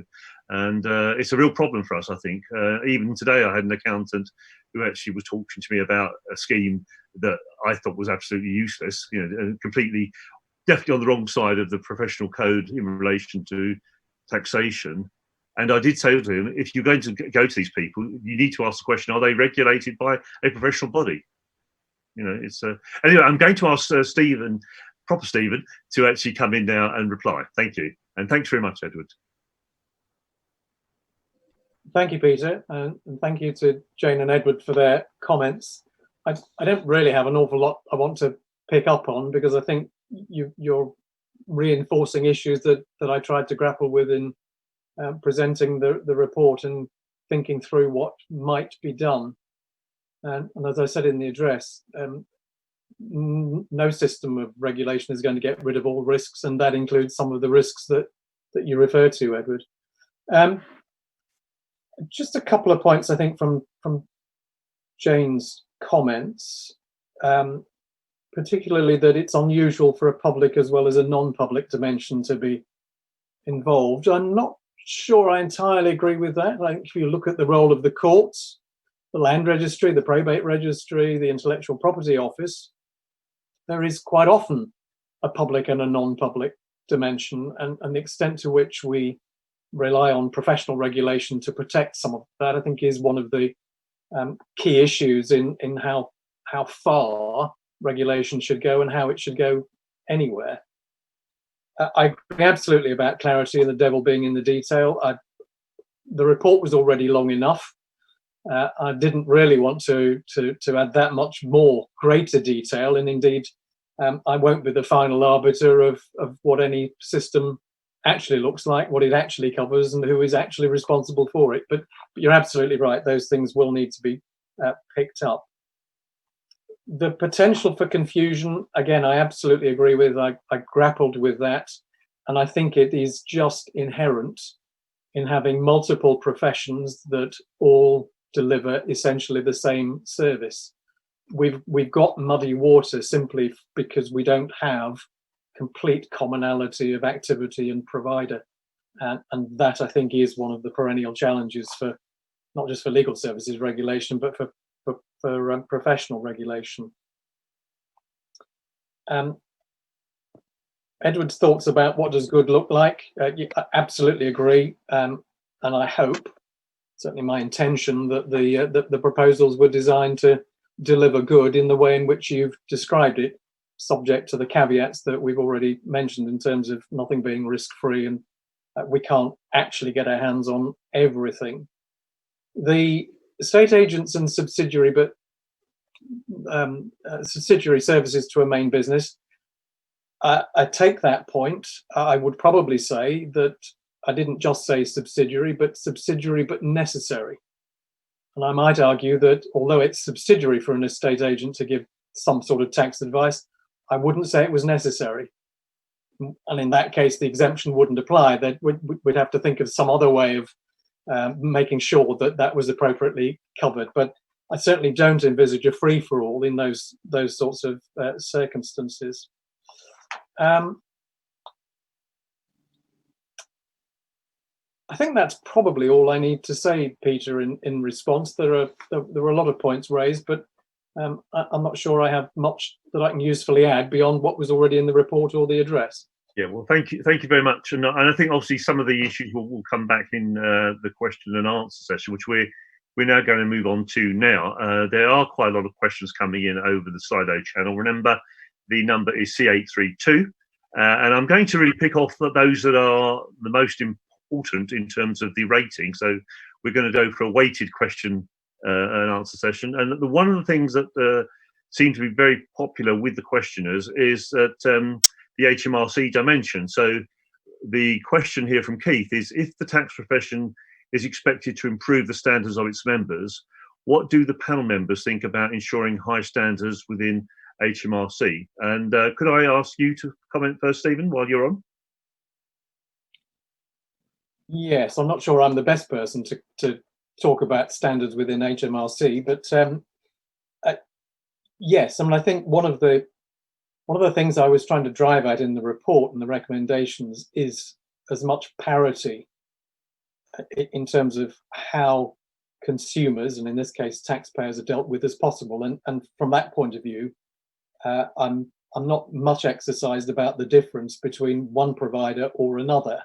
and it's a real problem for us, I think. Even today I had an accountant who actually was talking to me about a scheme that I thought was absolutely useless, completely, definitely on the wrong side of the professional code in relation to taxation. And I did say to him, if you're going to go to these people, you need to ask the question, are they regulated by a professional body? It's anyway, I'm going to ask Stephen, proper Stephen, to actually come in now and reply. Thank you. And thanks very much, Edward. Thank you, Peter. And thank you to Jane and Edward for their comments. I don't really have an awful lot I want to pick up on, because I think you're reinforcing issues that I tried to grapple with in presenting the report and thinking through what might be done. And as I said in the address, no system of regulation is going to get rid of all risks, and that includes some of the risks that you refer to, Edward. Just a couple of points, I think, from Jane's comments, particularly that it's unusual for a public as well as a non-public dimension to be involved. I'm not sure I entirely agree with that. I think if you look at the role of the courts, the land registry, the probate registry, the intellectual property office, there is quite often a public and a non-public dimension, and the extent to which we rely on professional regulation to protect some of that, I think, is one of the key issues in how far regulation should go and how it should go anywhere. I agree absolutely about clarity and the devil being in the detail. The report was already long enough. I didn't really want to add that much more greater detail, and indeed I won't be the final arbiter of what any system actually looks like, what it actually covers, and who is actually responsible for it. But you're absolutely right, those things will need to be picked up. The potential for confusion, again, I absolutely agree with. I grappled with that, and I think it is just inherent in having multiple professions that all deliver essentially the same service. We've got muddy water simply because we don't have complete commonality of activity and provider, and that I think is one of the perennial challenges for not just for legal services regulation, but for professional regulation. Edward's thoughts about what does good look like, I absolutely agree, and I hope, certainly my intention, that the proposals were designed to deliver good in the way in which you've described it, subject to the caveats that we've already mentioned in terms of nothing being risk-free, and we can't actually get our hands on everything. The estate agents and subsidiary services to a main business, I take that point. I would probably say that I didn't just say subsidiary but necessary. And I might argue that although it's subsidiary for an estate agent to give some sort of tax advice, I wouldn't say it was necessary. And in that case, the exemption wouldn't apply. That we'd have to think of some other way of making sure that that was appropriately covered. But I certainly don't envisage a free-for-all in those sorts of circumstances. I think that's probably all I need to say, Peter, in response. There are a lot of points raised, but I'm not sure I have much that I can usefully add beyond what was already in the report or the address. Yeah, well, thank you very much. And I think obviously some of the issues will come back in the question and answer session, which we're now going to move on to now. There are quite a lot of questions coming in over the Slido channel. Remember, the number is C832, and I'm going to really pick off those that are the most important in terms of the rating. So we're going to go for a weighted question and answer session. And one of the things that seem to be very popular with the questioners is that the HMRC dimension. So the question here from Keith is, if the tax profession is expected to improve the standards of its members, what do the panel members think about ensuring high standards within HMRC? And could I ask you to comment first, Stephen, while you're on? Yes, I'm not sure I'm the best person to talk about standards within HMRC, but yes, I mean, I think one of the things I was trying to drive at in the report and the recommendations is as much parity in terms of how consumers, and in this case taxpayers, are dealt with as possible. And from that point of view, I'm not much exercised about the difference between one provider or another.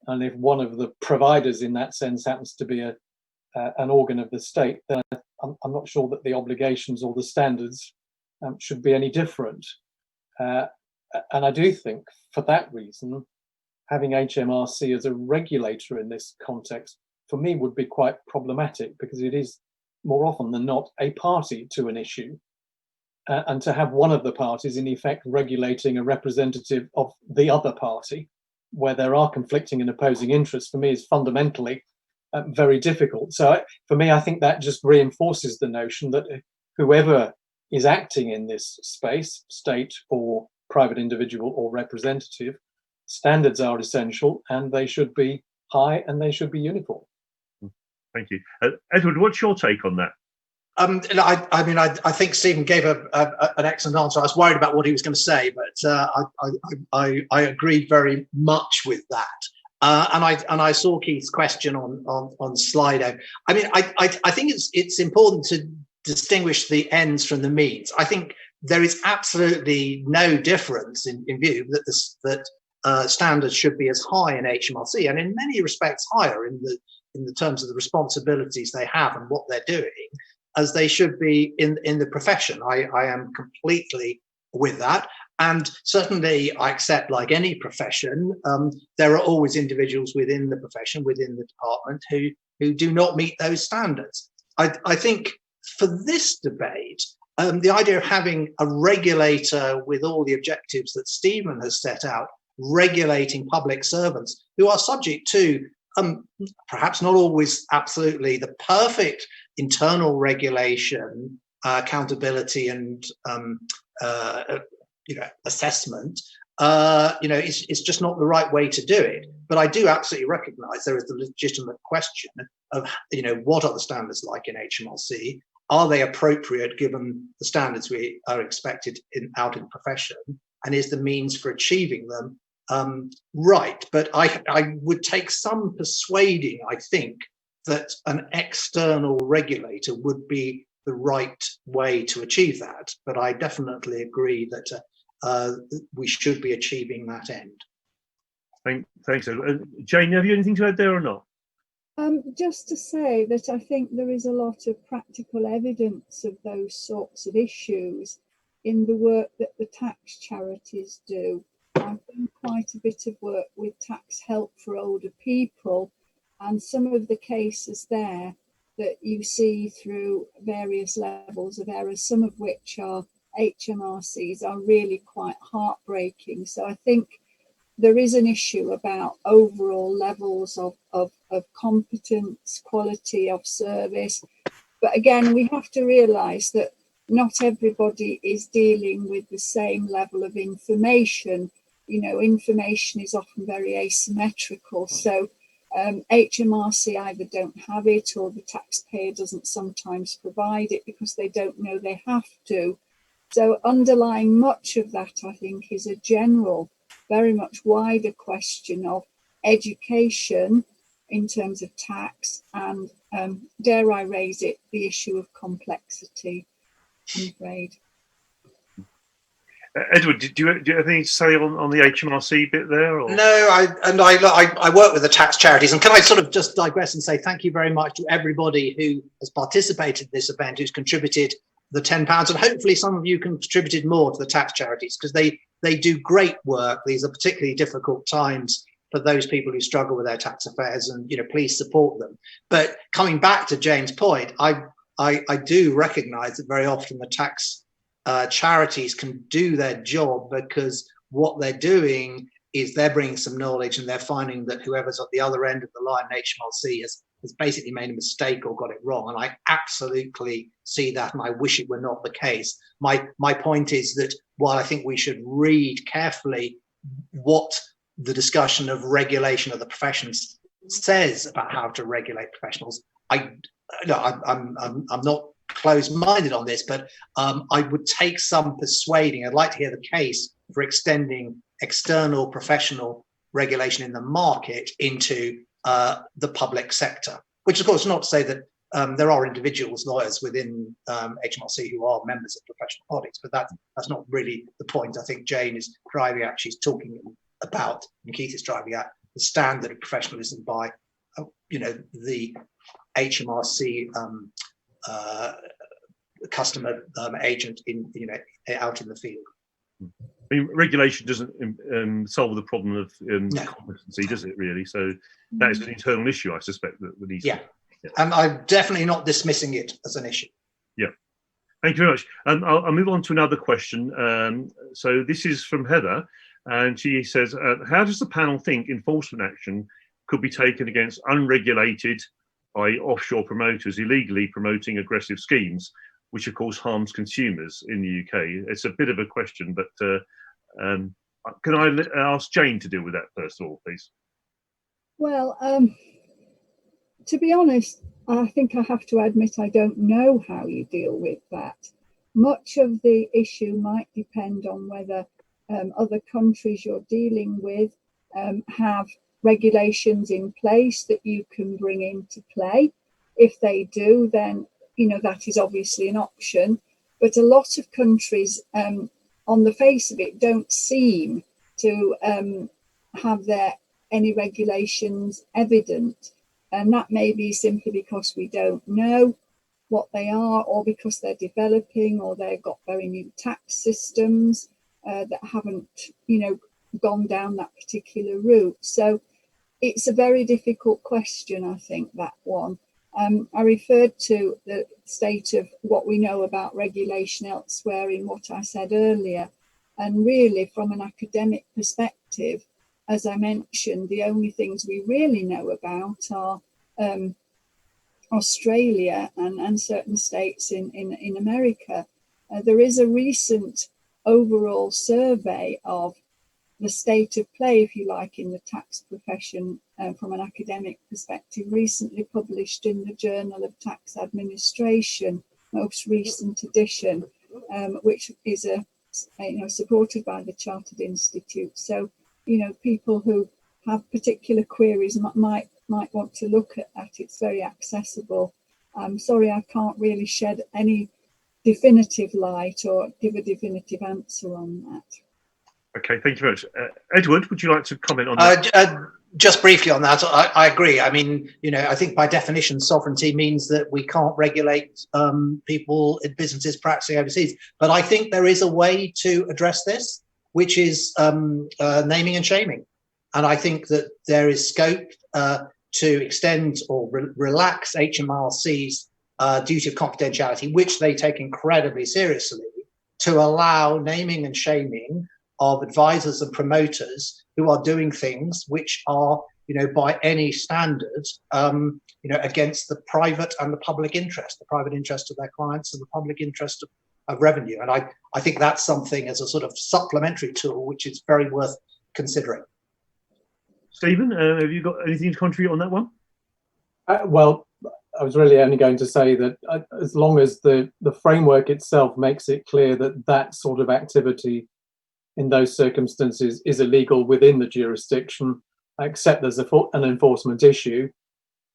And if one of the providers in that sense happens to be an organ of the state, then I'm not sure that the obligations or the standards should be any different. And I do think for that reason, having HMRC as a regulator in this context, for me, would be quite problematic, because it is more often than not a party to an issue. And to have one of the parties in effect regulating a representative of the other party, where there are conflicting and opposing interests, for me is fundamentally very difficult. So for me, I think that just reinforces the notion that whoever is acting in this space, state or private individual or representative, standards are essential, and they should be high and they should be uniform. Thank you. Edward, what's your take on that? I think Stephen gave an excellent answer. I was worried about what he was going to say, but I agreed very much with that. And I saw Keith's question on Slido. I mean, I think it's important to distinguish the ends from the means. I think there is absolutely no difference in view that standards should be as high in HMRC, and in many respects higher in the terms of the responsibilities they have and what they're doing, as they should be in the profession. I am completely with that. And certainly I accept, like any profession, there are always individuals within the profession, within the department, who do not meet those standards. I think for this debate, the idea of having a regulator with all the objectives that Stephen has set out, regulating public servants who are subject to perhaps not always absolutely the perfect internal regulation, accountability, and assessment. It's just not the right way to do it. But I do absolutely recognise there is the legitimate question of, what are the standards like in HMRC? Are they appropriate given the standards we are expected out in the profession? And is the means for achieving them right? But I would take some persuading, I think, that an external regulator would be the right way to achieve that. But I definitely agree that we should be achieving that end. Thanks. Jane, have you anything to add there or not? Just to say that I think there is a lot of practical evidence of those sorts of issues in the work that the tax charities do. I've done quite a bit of work with tax help for older people, and some of the cases there that you see through various levels of error, some of which are HMRCs, are really quite heartbreaking. So I think there is an issue about overall levels of competence, quality of service. But again, we have to realise that not everybody is dealing with the same level of information. Information is often very asymmetrical. So HMRC either don't have it, or the taxpayer doesn't sometimes provide it because they don't know they have to. So underlying much of that, I think, is a general, very much wider question of education in terms of tax and, dare I raise it, the issue of complexity, I'm afraid. Edward, do you have anything to say on the HMRC bit there? Or? No, I work with the tax charities, and can I sort of just digress and say thank you very much to everybody who has participated in this event, who's contributed the £10, and hopefully some of you contributed more to the tax charities, because they do great work. These are particularly difficult times for those people who struggle with their tax affairs, and please support them. But coming back to Jane's point, I do recognise that very often the tax charities can do their job because what they're doing is they're bringing some knowledge, and they're finding that whoever's at the other end of the line, HMRC, has basically made a mistake or got it wrong. And I absolutely see that, and I wish it were not the case. My point is that while I think we should read carefully what the discussion of regulation of the professions says about how to regulate professionals, I'm not closed-minded on this, but I would take some persuading. I'd like to hear the case for extending external professional regulation in the market into the public sector, which of course is not to say that there are individuals, lawyers within HMRC who are members of professional bodies, but that's not really the point. I think Jane is driving at, she's talking about, and Keith is driving at, the standard of professionalism by the HMRC customer agent out in the field. I mean, regulation doesn't solve the problem of competency, does it really? So that is an internal issue, I suspect, that needs to. And I'm definitely not dismissing it as an issue. Yeah. Thank you very much. I'll move on to another question. So this is from Heather, and she says, how does the panel think enforcement action could be taken against unregulated by offshore promoters illegally promoting aggressive schemes, which of course harms consumers in the UK? It's a bit of a question, but can I ask Jane to deal with that first of all, please? Well, to be honest, I think I have to admit I don't know how you deal with that. Much of the issue might depend on whether other countries you're dealing with have regulations in place that you can bring into play. If they do, then that is obviously an option. But a lot of countries, on the face of it, don't seem to have any regulations evident. And that may be simply because we don't know what they are, or because they're developing, or they've got very new tax systems that haven't, gone down that particular route. So it's a very difficult question, I think, that one. I referred to the state of what we know about regulation elsewhere in what I said earlier. And really, from an academic perspective, as I mentioned, the only things we really know about are Australia and certain states in America. There is a recent overall survey of the state of play, if you like, in the tax profession from an academic perspective, recently published in the Journal of Tax Administration, most recent edition, which is supported by the Chartered Institute. So, people who have particular queries might want to look at that. It's very accessible. I'm sorry, I can't really shed any definitive light or give a definitive answer on that. Okay, thank you very much. Edward, would you like to comment on that? Just briefly on that, I agree. I mean, I think by definition, sovereignty means that we can't regulate people in businesses practicing overseas. But I think there is a way to address this, which is naming and shaming. And I think that there is scope to extend or relax HMRC's duty of confidentiality, which they take incredibly seriously, to allow naming and shaming of advisors and promoters who are doing things which are, by any standard, against the private and the public interest, the private interest of their clients and the public interest of revenue. And I think that's something as a sort of supplementary tool, which is very worth considering. Stephen, have you got anything to contribute on that one? Well, I was really only going to say that as long as the framework itself makes it clear that that sort of activity in those circumstances is illegal within the jurisdiction, I accept there's an enforcement issue.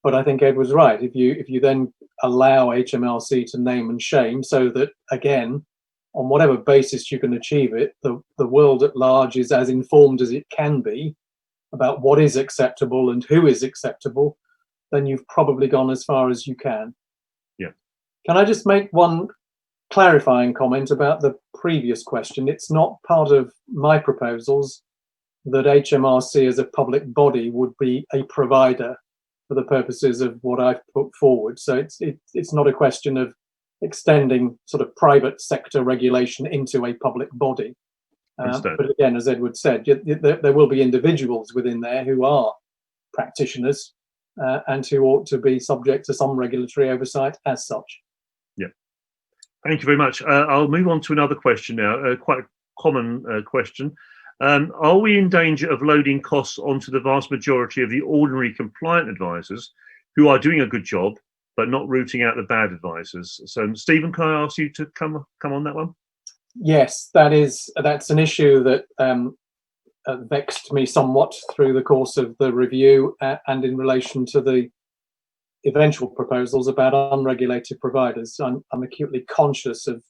But I think Ed was right. If you then allow HMRC to name and shame, so that, again, on whatever basis you can achieve it, the world at large is as informed as it can be about what is acceptable and who is acceptable, then you've probably gone as far as you can. Yeah. Can I just make one clarifying comment about the previous question? It's not part of my proposals that HMRC as a public body would be a provider for the purposes of what I've put forward. So it's not a question of extending sort of private sector regulation into a public body. But again, as Edward said, there will be individuals within there who are practitioners and who ought to be subject to some regulatory oversight as such. Yeah. Thank you very much. I'll move on to another question now, quite a common question. Are we in danger of loading costs onto the vast majority of the ordinary compliant advisors who are doing a good job, but not rooting out the bad advisors? So, Stephen, can I ask you to come on that one? Yes, that's an issue that vexed me somewhat through the course of the review and in relation to the eventual proposals about unregulated providers. I'm acutely conscious of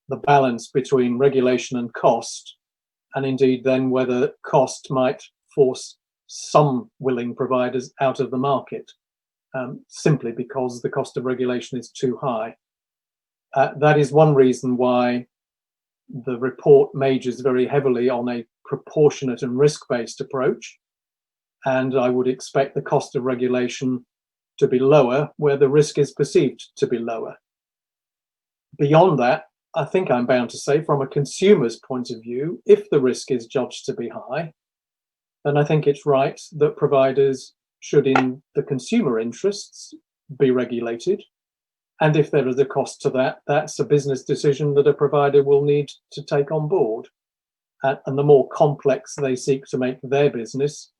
the balance between regulation and cost, and indeed then whether cost might force some willing providers out of the market simply because the cost of regulation is too high. That is one reason why the report majors very heavily on a proportionate and risk-based approach, and I would expect the cost of regulation to be lower where the risk is perceived to be lower. Beyond that, I think I'm bound to say, from a consumer's point of view, if the risk is judged to be high, then I think it's right that providers should, in the consumer interests, be regulated. And if there is a cost to that, that's a business decision that a provider will need to take on board. And the more complex they seek to make their business,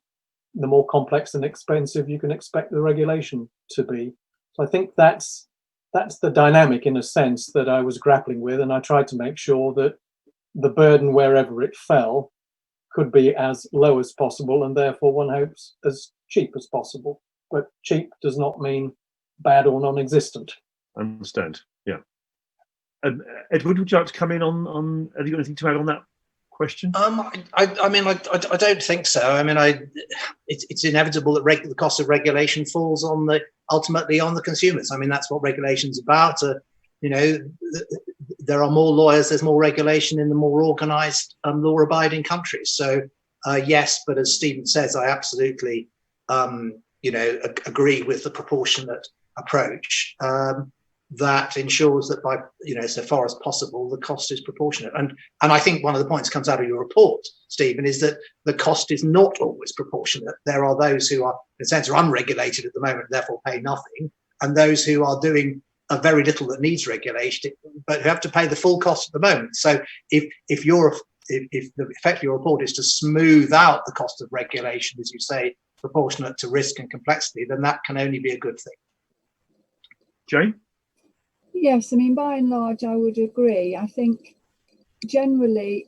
the more complex and expensive you can expect the regulation to be. So I think that's the dynamic, in a sense, that I was grappling with, and I tried to make sure that the burden, wherever it fell, could be as low as possible, and therefore one hopes as cheap as possible. But cheap does not mean bad or non-existent. I understand. Yeah. Edward, would you like to come in on? Have you got anything to add on that question? I don't think so. I mean, it's inevitable that the cost of regulation falls ultimately on the consumers. I mean, that's what regulation's about. There are more lawyers, there's more regulation in the more organised, law-abiding countries. So yes, but as Stephen says, I absolutely, agree with the proportionate approach that ensures that by, so far as possible, the cost is proportionate. And I think one of the points comes out of your report, Stephen, is that the cost is not always proportionate. There are those who are, in a sense, are unregulated at the moment, therefore pay nothing, and those who are doing a very little that needs regulation, but who have to pay the full cost at the moment. So if the effect of your report is to smooth out the cost of regulation, as you say, proportionate to risk and complexity, then that can only be a good thing. Jane? Yes, I mean, by and large, I would agree. I think generally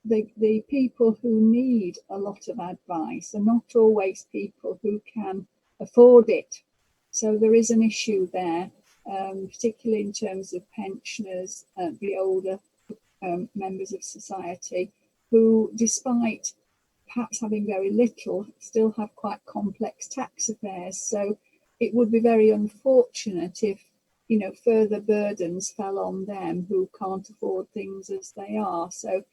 the people who need a lot of advice are not always people who can afford it. So there is an issue there, particularly in terms of pensioners, the older members of society, who, despite perhaps having very little, still have quite complex tax affairs. So it would be very unfortunate if further burdens fell on them who can't afford things as they are. So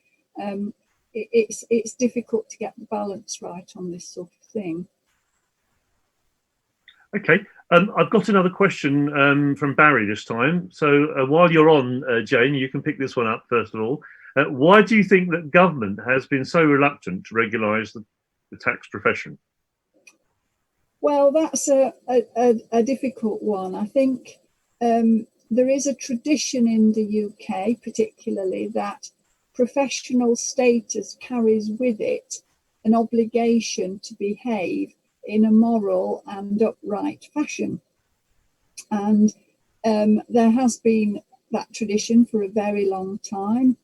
it's difficult to get the balance right on this sort of thing. Okay, I've got another question from Barry this time. So while you're on, Jane, you can pick this one up first of all. Why do you think that government has been so reluctant to regularise the tax profession? Well, that's a difficult one. I think there is a tradition in the UK, particularly, that professional status carries with it an obligation to behave in a moral and upright fashion. And there has been that tradition for a very long time.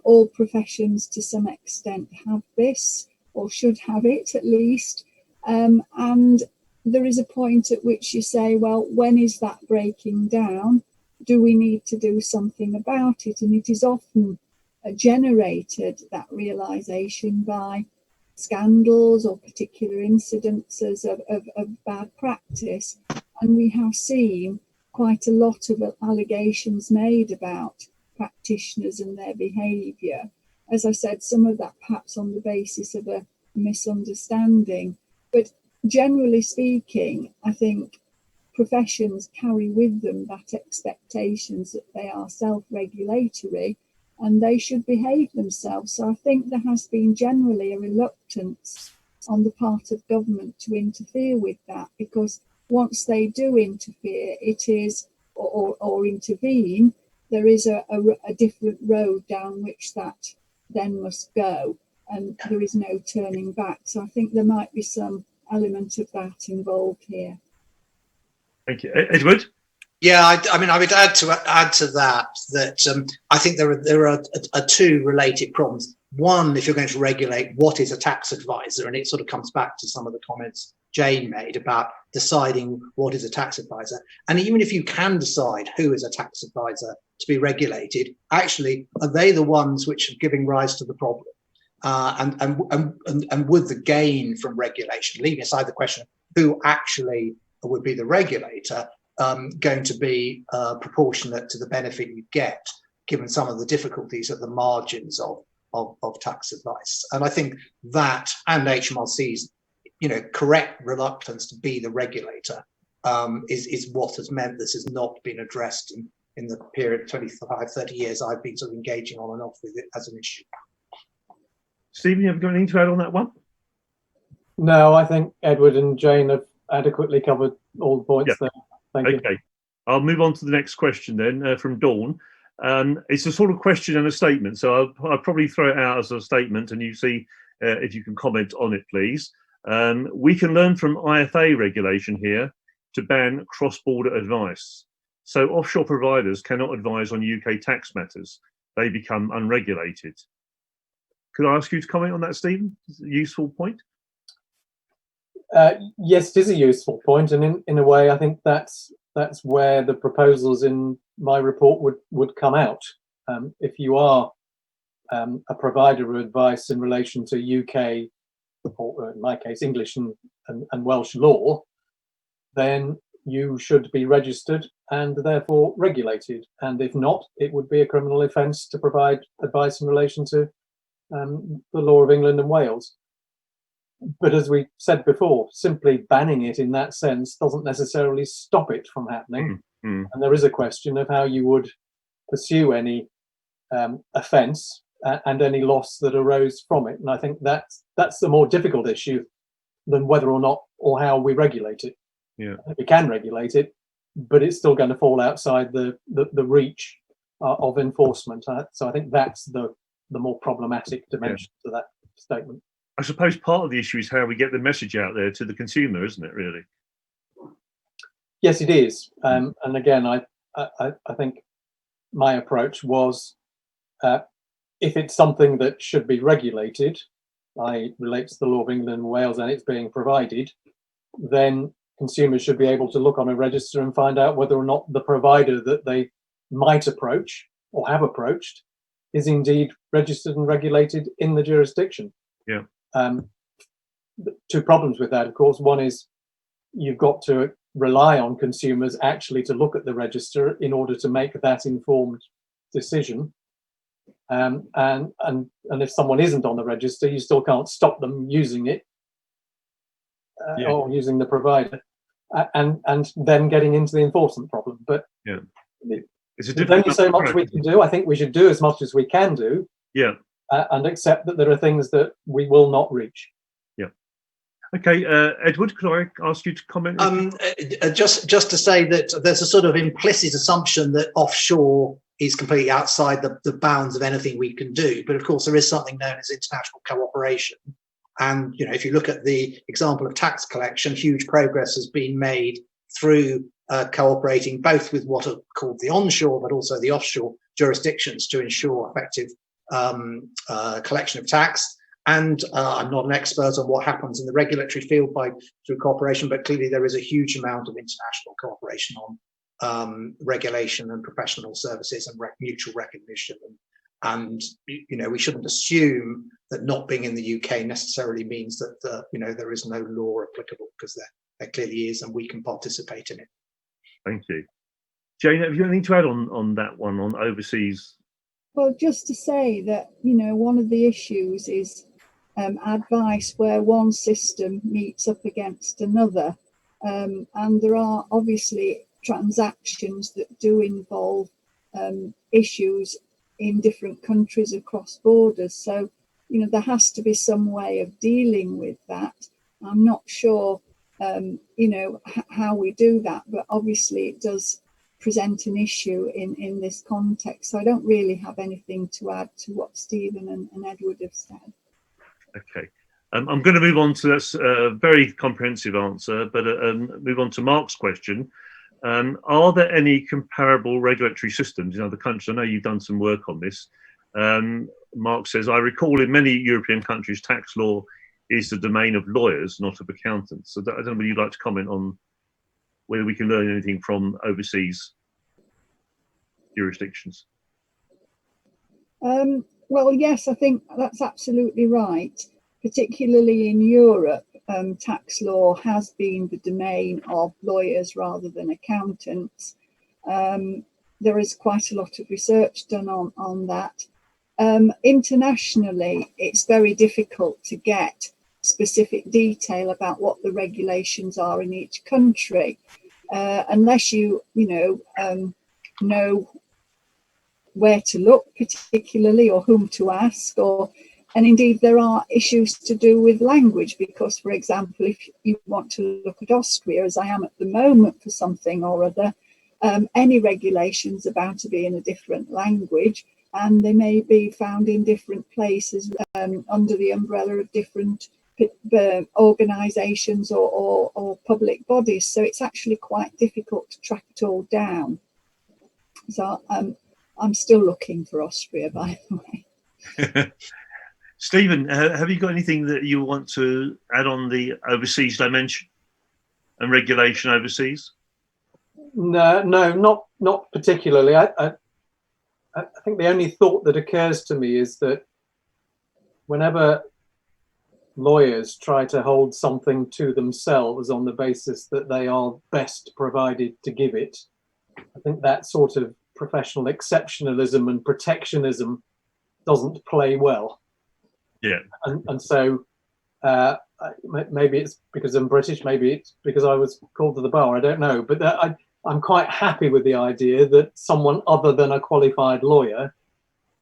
All professions to some extent have this, or should have it at least. And there is a point at which you say, well, when is that breaking down? Do we need to do something about it? And it is often generated, that realization, by scandals or particular incidences of bad practice. And we have seen quite a lot of allegations made about practitioners and their behaviour. As I said, some of that perhaps on the basis of a misunderstanding. But generally speaking, I think professions carry with them that expectations that they are self-regulatory and they should behave themselves. So I think there has been generally a reluctance on the part of government to interfere with that, because once they do interfere, it is, or intervene, there is a different road down which that then must go, and there is no turning back. So I think there might be some element of that involved here. Thank you. Edward? Yeah, I mean, I would add to that I think there are two related problems. One, if you're going to regulate, what is a tax advisor? And it sort of comes back to some of the comments Jane made about deciding what is a tax advisor. And even if you can decide who is a tax advisor to be regulated, actually, are they the ones which are giving rise to the problem? And would the gain from regulation, leaving aside the question of who actually would be the regulator, going to be proportionate to the benefit you get, given some of the difficulties at the margins of tax advice? And I think that, and HMRC's correct reluctance to be the regulator is what has meant this has not been addressed in the period of 25, 30 years I've been sort of engaging on and off with it as an issue. Stephen, you have got anything to add on that one? No, I think Edward and Jane have adequately covered all the points there. Thank you. Okay, I'll move on to the next question then from Dawn. It's a sort of question and a statement, so I'll probably throw it out as a statement and you see if you can comment on it, please. We can learn from IFA regulation here to ban cross-border advice. So offshore providers cannot advise on UK tax matters. They become unregulated. Could I ask you to comment on that, Stephen? It's a useful point. Yes, it is a useful point, and in a way, I think that's where the proposals in my report would come out. If you are a provider of advice in relation to UK, or in my case, English and Welsh law, then you should be registered and therefore regulated. And if not, it would be a criminal offence to provide advice in relation to the law of England and Wales. But as we said before, simply banning it in that sense doesn't necessarily stop it from happening. And there is a question of how you would pursue any offence and any loss that arose from it. And I think that's the more difficult issue than whether or not or how we regulate it. Yeah, we can regulate it, but it's still going to fall outside the reach of enforcement. So I think that's the more problematic dimension to that statement. I suppose part of the issue is how we get the message out there to the consumer, isn't it, really? Yes, it is. And again, I think my approach was, if it's something that should be regulated, relates to the law of England and Wales, and it's being provided, then consumers should be able to look on a register and find out whether or not the provider that they might approach or have approached is indeed registered and regulated in the jurisdiction. Yeah. Two problems with that, of course. One is you've got to rely on consumers actually to look at the register in order to make that informed decision. And if someone isn't on the register, you still can't stop them using it or using the provider, and then getting into the enforcement problem. But there's only so much we can do. I think we should do as much as we can do. Yeah. And accept that there are things that we will not reach. Yeah. Okay, Edward, could I ask you to comment? Just to say that there's a sort of implicit assumption that offshore is completely outside the bounds of anything we can do. But of course, there is something known as international cooperation. And, you know, if you look at the example of tax collection, huge progress has been made through cooperating both with what are called the onshore, but also the offshore jurisdictions to ensure effective collection of tax. And I'm not an expert on what happens in the regulatory field through cooperation, but clearly there is a huge amount of international cooperation on regulation and professional services and mutual recognition. And you know, we shouldn't assume that not being in the UK necessarily means that you know, there is no law applicable, because there clearly is, and we can participate in it. Thank you. Jane, have you anything to add on that one, on overseas? Well, just to say that, you know, one of the issues is advice where one system meets up against another. And there are obviously transactions that do involve issues in different countries across borders. So, you know, there has to be some way of dealing with that. I'm not sure, you know, how we do that, but obviously it does present an issue in this context. So I don't really have anything to add to what Stephen and Edward have said. Okay. I'm going to move on to that very comprehensive answer, but move on to Mark's question. Are there any comparable regulatory systems in other countries? I know you've done some work on this. Mark says, I recall in many European countries, tax law is the domain of lawyers, not of accountants. So I don't know whether you'd like to comment on whether we can learn anything from overseas jurisdictions. Well, yes, I think that's absolutely right. Particularly in Europe, tax law has been the domain of lawyers rather than accountants. There is quite a lot of research done on that. Internationally, it's very difficult to get specific detail about what the regulations are in each country, unless you know where to look particularly, or whom to ask, and indeed there are issues to do with language, because, for example, if you want to look at Austria, as I am at the moment for something or other, any regulations are bound to be in a different language, and they may be found in different places under the umbrella of different organisations or public bodies. So it's actually quite difficult to track it all down. So I'm still looking for Austria, by the way. Stephen, have you got anything that you want to add on the overseas dimension and regulation overseas? No, not particularly. I think the only thought that occurs to me is that whenever lawyers try to hold something to themselves on the basis that they are best provided to give it, I think that sort of professional exceptionalism and protectionism doesn't play well. Yeah. And so Maybe it's because I'm British, maybe it's because I was called to the bar, I don't know. But I'm quite happy with the idea that someone other than a qualified lawyer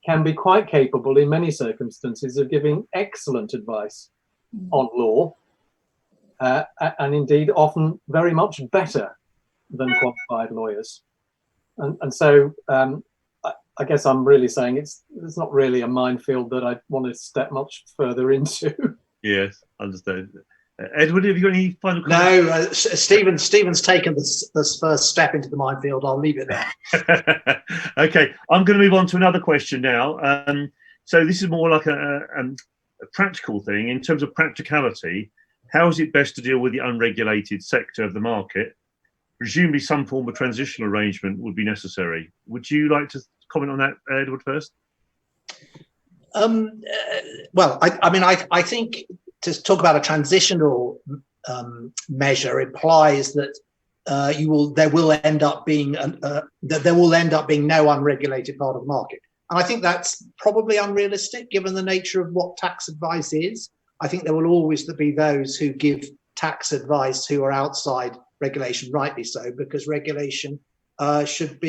can be quite capable in many circumstances of giving excellent advice on law, and indeed often very much better than qualified lawyers. And so I guess I'm really saying it's not really a minefield that I want to step much further into. Yes, understand. Edward, have you got any final comments? No, Stephen's taken this first step into the minefield. I'll leave it there. Okay, I'm going to move on to another question now. So this is more like a practical thing. In terms of practicality, how is it best to deal with the unregulated sector of the market? Presumably some form of transitional arrangement would be necessary. Would you like to comment on that, Edward, first? Well, I think to talk about a transitional measure implies that there will end up being no unregulated part of the market, and I think that's probably unrealistic given the nature of what tax advice is. I think there will always be those who give tax advice who are outside regulation, rightly so, because regulation would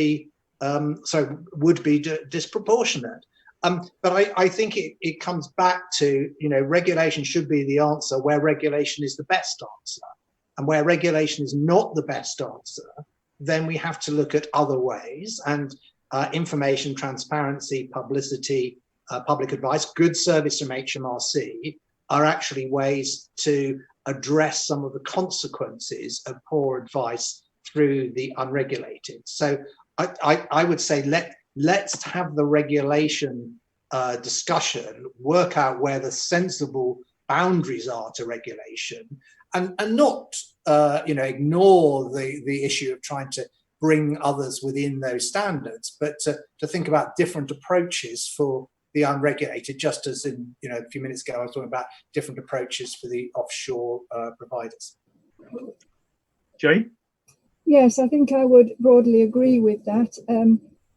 be disproportionate. But I think it comes back to, regulation should be the answer where regulation is the best answer. And where regulation is not the best answer, then we have to look at other ways. And information, transparency, publicity, public advice, good service from HMRC are actually ways to address some of the consequences of poor advice through the unregulated. So I would say let's have the regulation discussion, work out where the sensible boundaries are to regulation, and not ignore the issue of trying to bring others within those standards, but to think about different approaches for the unregulated, just as in a few minutes ago I was talking about different approaches for the offshore providers. Jane? Yes, I think I would broadly agree with that.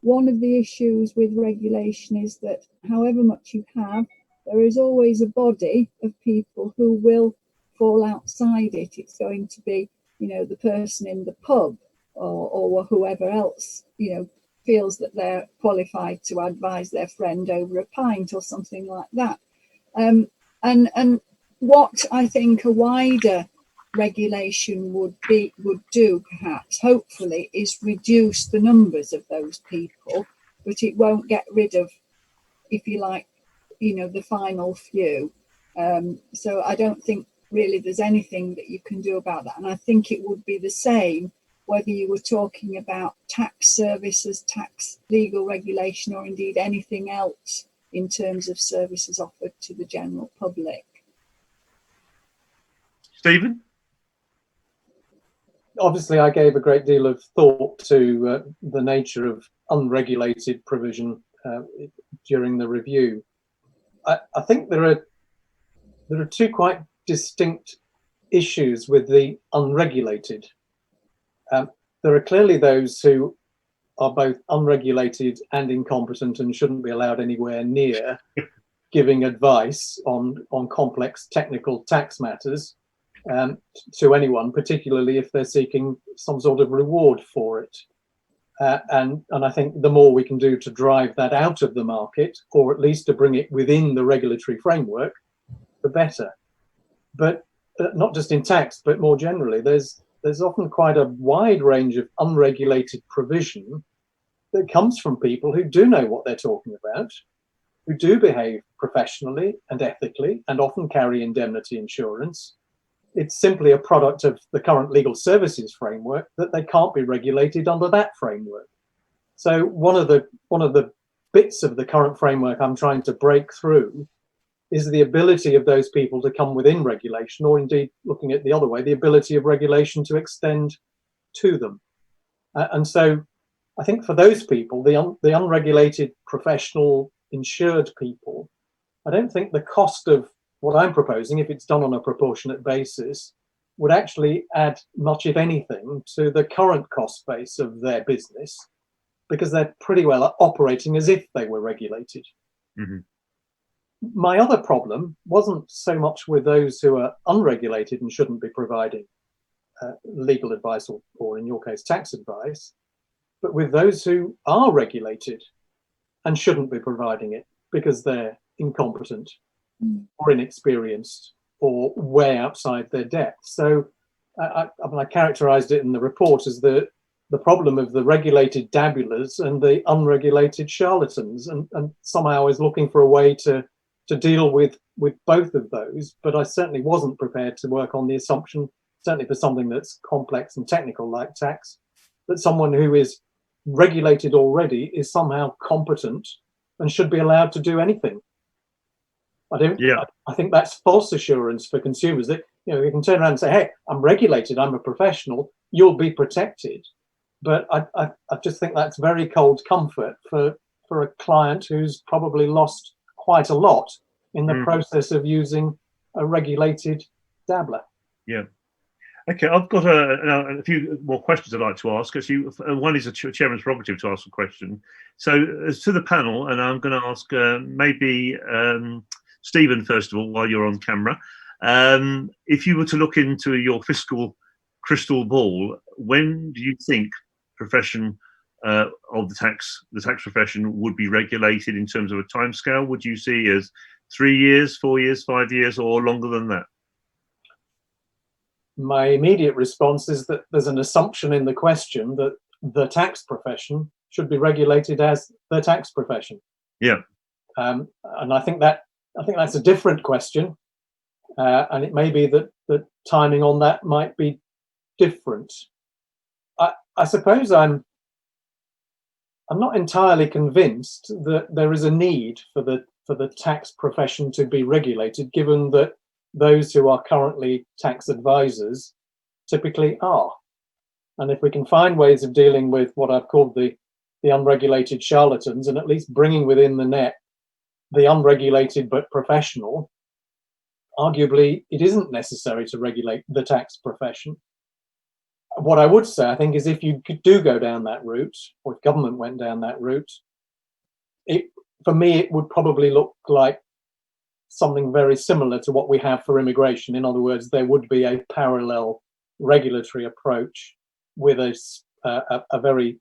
One of the issues with regulation is that however much you have, there is always a body of people who will fall outside it. It's going to be, the person in the pub or whoever else, feels that they're qualified to advise their friend over a pint or something like that. And what I think a wider regulation would do, perhaps, hopefully, is reduce the numbers of those people, but it won't get rid of, if you like, the final few. So I don't think really there's anything that you can do about that. And I think it would be the same whether you were talking about tax services, tax legal regulation, or indeed anything else in terms of services offered to the general public. Stephen? Obviously, I gave a great deal of thought to the nature of unregulated provision during the review. I think there are two quite distinct issues with the unregulated. There are clearly those who are both unregulated and incompetent and shouldn't be allowed anywhere near giving advice on complex technical tax matters to anyone, particularly if they're seeking some sort of reward for it. And I think the more we can do to drive that out of the market, or at least to bring it within the regulatory framework, the better. But not just in tax, but more generally, there's often quite a wide range of unregulated provision that comes from people who do know what they're talking about, who do behave professionally and ethically, and often carry indemnity insurance. It's simply a product of the current legal services framework that they can't be regulated under that framework. So one of the bits of the current framework I'm trying to break through is the ability of those people to come within regulation, or indeed, looking at the other way, the ability of regulation to extend to them. And so I think for those people, the unregulated professional insured people, I don't think the cost of what I'm proposing, if it's done on a proportionate basis, would actually add much, if anything, to the current cost base of their business, because they're pretty well operating as if they were regulated. Mm-hmm. My other problem wasn't so much with those who are unregulated and shouldn't be providing legal advice or in your case, tax advice, but with those who are regulated and shouldn't be providing it because they're incompetent or inexperienced or way outside their depth. So I characterized it in the report as the problem of the regulated dabblers and the unregulated charlatans, and somehow I was looking for a way to deal with both of those, but I certainly wasn't prepared to work on the assumption, certainly for something that's complex and technical like tax, that someone who is regulated already is somehow competent and should be allowed to do anything. I think that's false assurance for consumers that, you know, you can turn around and say, hey, I'm regulated, I'm a professional, you'll be protected. But I just think that's very cold comfort for a client who's probably lost quite a lot in the process of using a regulated dabbler. Yeah. Okay, I've got a few more questions I'd like to ask. Actually, one is a chairman's prerogative to ask a question. So, as to the panel, and I'm going to ask maybe Stephen first of all, while you're on camera, if you were to look into your fiscal crystal ball, when do you think profession of the tax profession would be regulated in terms of a timescale? Would you see as 3 years, 4 years, 5 years, or longer than that? My immediate response is that there's an assumption in the question that the tax profession should be regulated as the tax profession. Yeah. And I think that's a different question, and it may be that the timing on that might be different. I suppose I'm not entirely convinced that there is a need for the tax profession to be regulated, given that those who are currently tax advisors typically are. And if we can find ways of dealing with what I've called the unregulated charlatans, and at least bringing within the net the unregulated but professional, arguably it isn't necessary to regulate the tax profession. What I would say, I think, is if you do go down that route, or if government went down that route, for me, it would probably look like something very similar to what we have for immigration. In other words, there would be a parallel regulatory approach with a very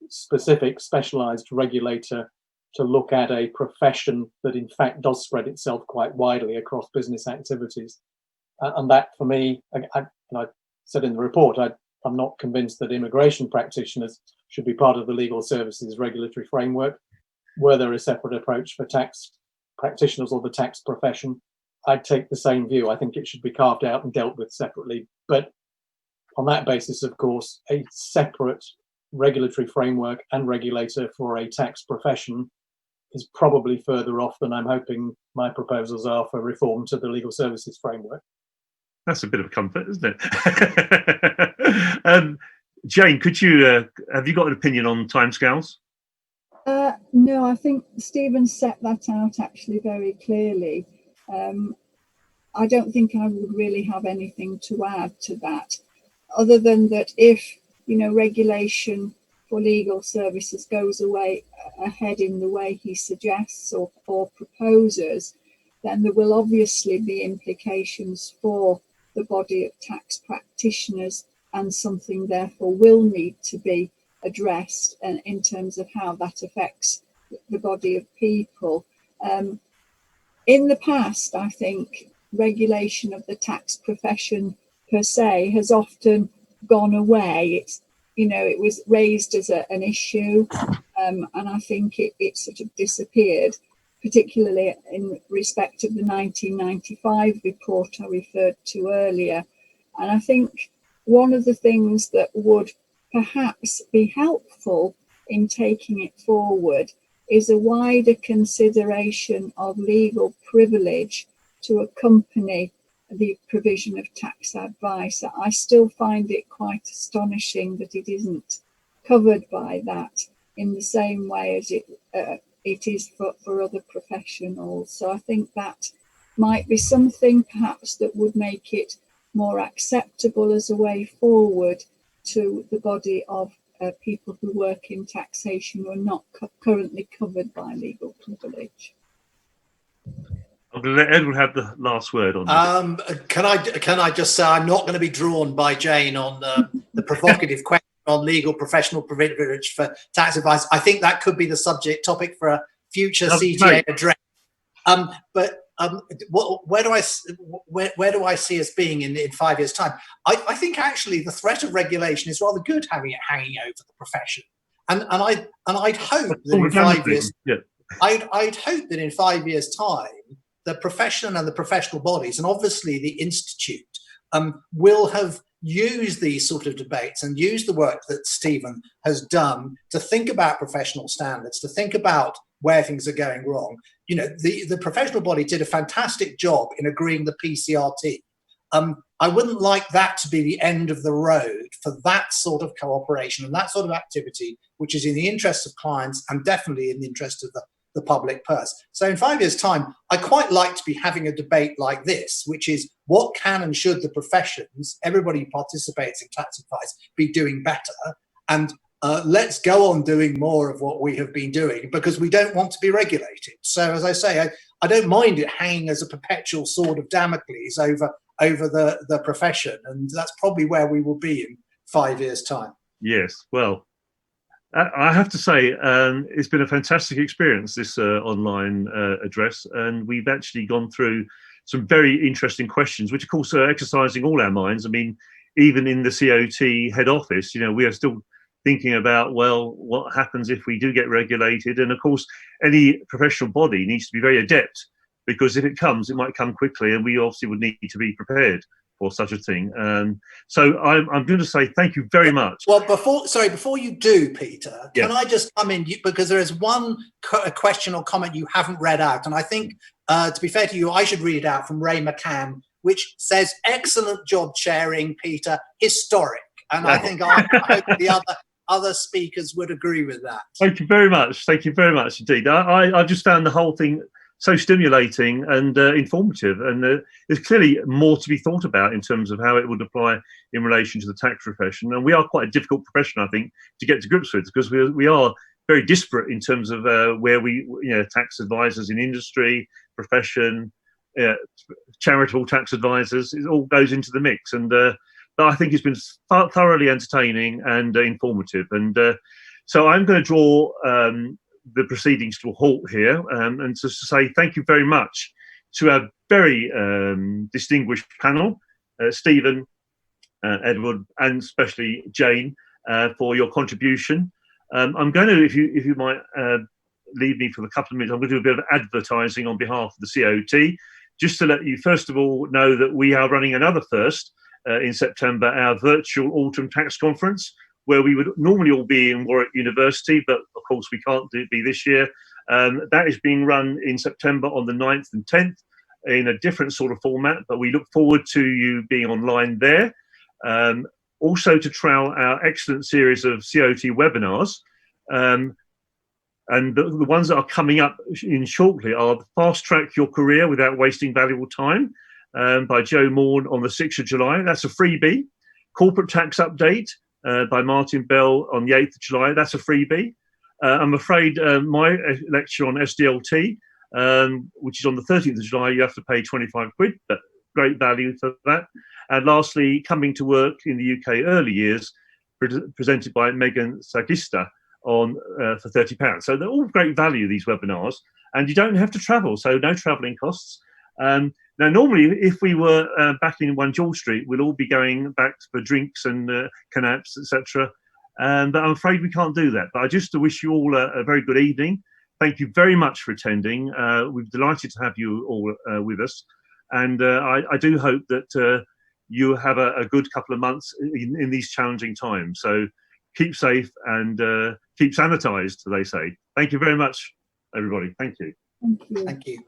specific, specialized regulator to look at a profession that in fact does spread itself quite widely across business activities. And that, for me, and I said in the report, I'm not convinced that immigration practitioners should be part of the legal services regulatory framework. Were there a separate approach for tax practitioners or the tax profession, I'd take the same view. I think it should be carved out and dealt with separately. But on that basis, of course, a separate regulatory framework and regulator for a tax profession is probably further off than I'm hoping my proposals are for reform to the legal services framework. That's a bit of a comfort, isn't it? Jane, have you got an opinion on timescales? No, I think Stephen set that out actually very clearly. I don't think I would really have anything to add to that, other than that if, regulation for legal services goes ahead in the way he suggests or proposes, then there will obviously be implications for the body of tax practitioners, and something therefore will need to be addressed in terms of how that affects the body of people. In the past, I think regulation of the tax profession per se has often gone away. It was raised as an issue, and I think it sort of disappeared, particularly in respect of the 1995 report I referred to earlier. And I think one of the things that would perhaps be helpful in taking it forward is a wider consideration of legal privilege to accompany the provision of tax advice. I still find it quite astonishing that it isn't covered by that in the same way as it is for other professionals. So I think that might be something perhaps that would make it more acceptable as a way forward to the body of people who work in taxation who are not currently covered by legal privilege. I'm going to let Edward have the last word on this. Can I just say I'm not going to be drawn by Jane on the provocative question on legal professional privilege for tax advice. I think that could be the subject topic for a future CTA address. Where do I see us being in 5 years' time? I think actually the threat of regulation is rather good, having it hanging over the profession, and I'd hope that in 5 years, I'd hope that in 5 years' time, the profession and the professional bodies, and obviously the institute, will have used these sort of debates and used the work that Stephen has done to think about professional standards, to think about where things are going wrong. You know, the professional body did a fantastic job in agreeing the PCRT. I wouldn't like that to be the end of the road for that sort of cooperation and that sort of activity, which is in the interest of clients and definitely in the interest of the public purse. So in 5 years' time, I quite like to be having a debate like this, which is what can and should the professions, everybody who participates in tax advice, be doing better? And let's go on doing more of what we have been doing, because we don't want to be regulated. So as I say, I don't mind it hanging as a perpetual sword of Damocles over the profession. And that's probably where we will be in 5 years' time. Yes, well, I have to say, it's been a fantastic experience, this online address, and we've actually gone through some very interesting questions, which of course are exercising all our minds. I mean, even in the CIOT head office, you know, we are still thinking about, well, what happens if we do get regulated? And of course, any professional body needs to be very adept, because if it comes, it might come quickly, and we obviously would need to be prepared for such a thing. So I'm going to say thank you very much. Well, before you do, Peter, can I just come in, because there is one question or comment you haven't read out, and I think, to be fair to you, I should read it out from Ray McCann, which says, "Excellent job chairing, Peter, historic." And I think I hope the other speakers would agree with that. Thank you very much. Thank you very much indeed. I just found the whole thing so stimulating and informative, and there's clearly more to be thought about in terms of how it would apply in relation to the tax profession. And we are quite a difficult profession, I think, to get to grips with, because we are very disparate in terms of where we, you know, tax advisors in industry, profession, charitable tax advisors, it all goes into the mix. And but I think it's been thoroughly entertaining and informative. And so I'm going to draw the proceedings to a halt here, and to say thank you very much to our very distinguished panel, Stephen, Edward, and especially Jane, for your contribution. I'm going to, if you might leave me for a couple of minutes, I'm going to do a bit of advertising on behalf of the CIOT, just to let you first of all know that we are running another first in September, our virtual autumn tax conference, where we would normally all be in Warwick University, but of course we can't be this year. That is being run in September on the 9th and 10th in a different sort of format, but we look forward to you being online there. Also to trial our excellent series of CIOT webinars. And the ones that are coming up in shortly are Fast Track Your Career Without Wasting Valuable Time by Joe Morn on the 6th of July. That's a freebie. Corporate Tax Update by Martin Bell on the 8th of July. That's a freebie. I'm afraid my lecture on SDLT, which is on the 13th of July, you have to pay 25 quid, but great value for that. And lastly, Coming to Work in the UK Early Years, presented by Megan Sagista on for £30. So they're all great value, these webinars, and you don't have to travel, so no travelling costs. Now, normally, if we were back in 1 George Street, we'll all be going back for drinks and canaps, etc. But I'm afraid we can't do that. But I just wish you all a very good evening. Thank you very much for attending. We're delighted to have you all with us. And I do hope that you have a good couple of months in these challenging times. So keep safe and keep sanitized, they say. Thank you very much, everybody. Thank you. Thank you. Thank you.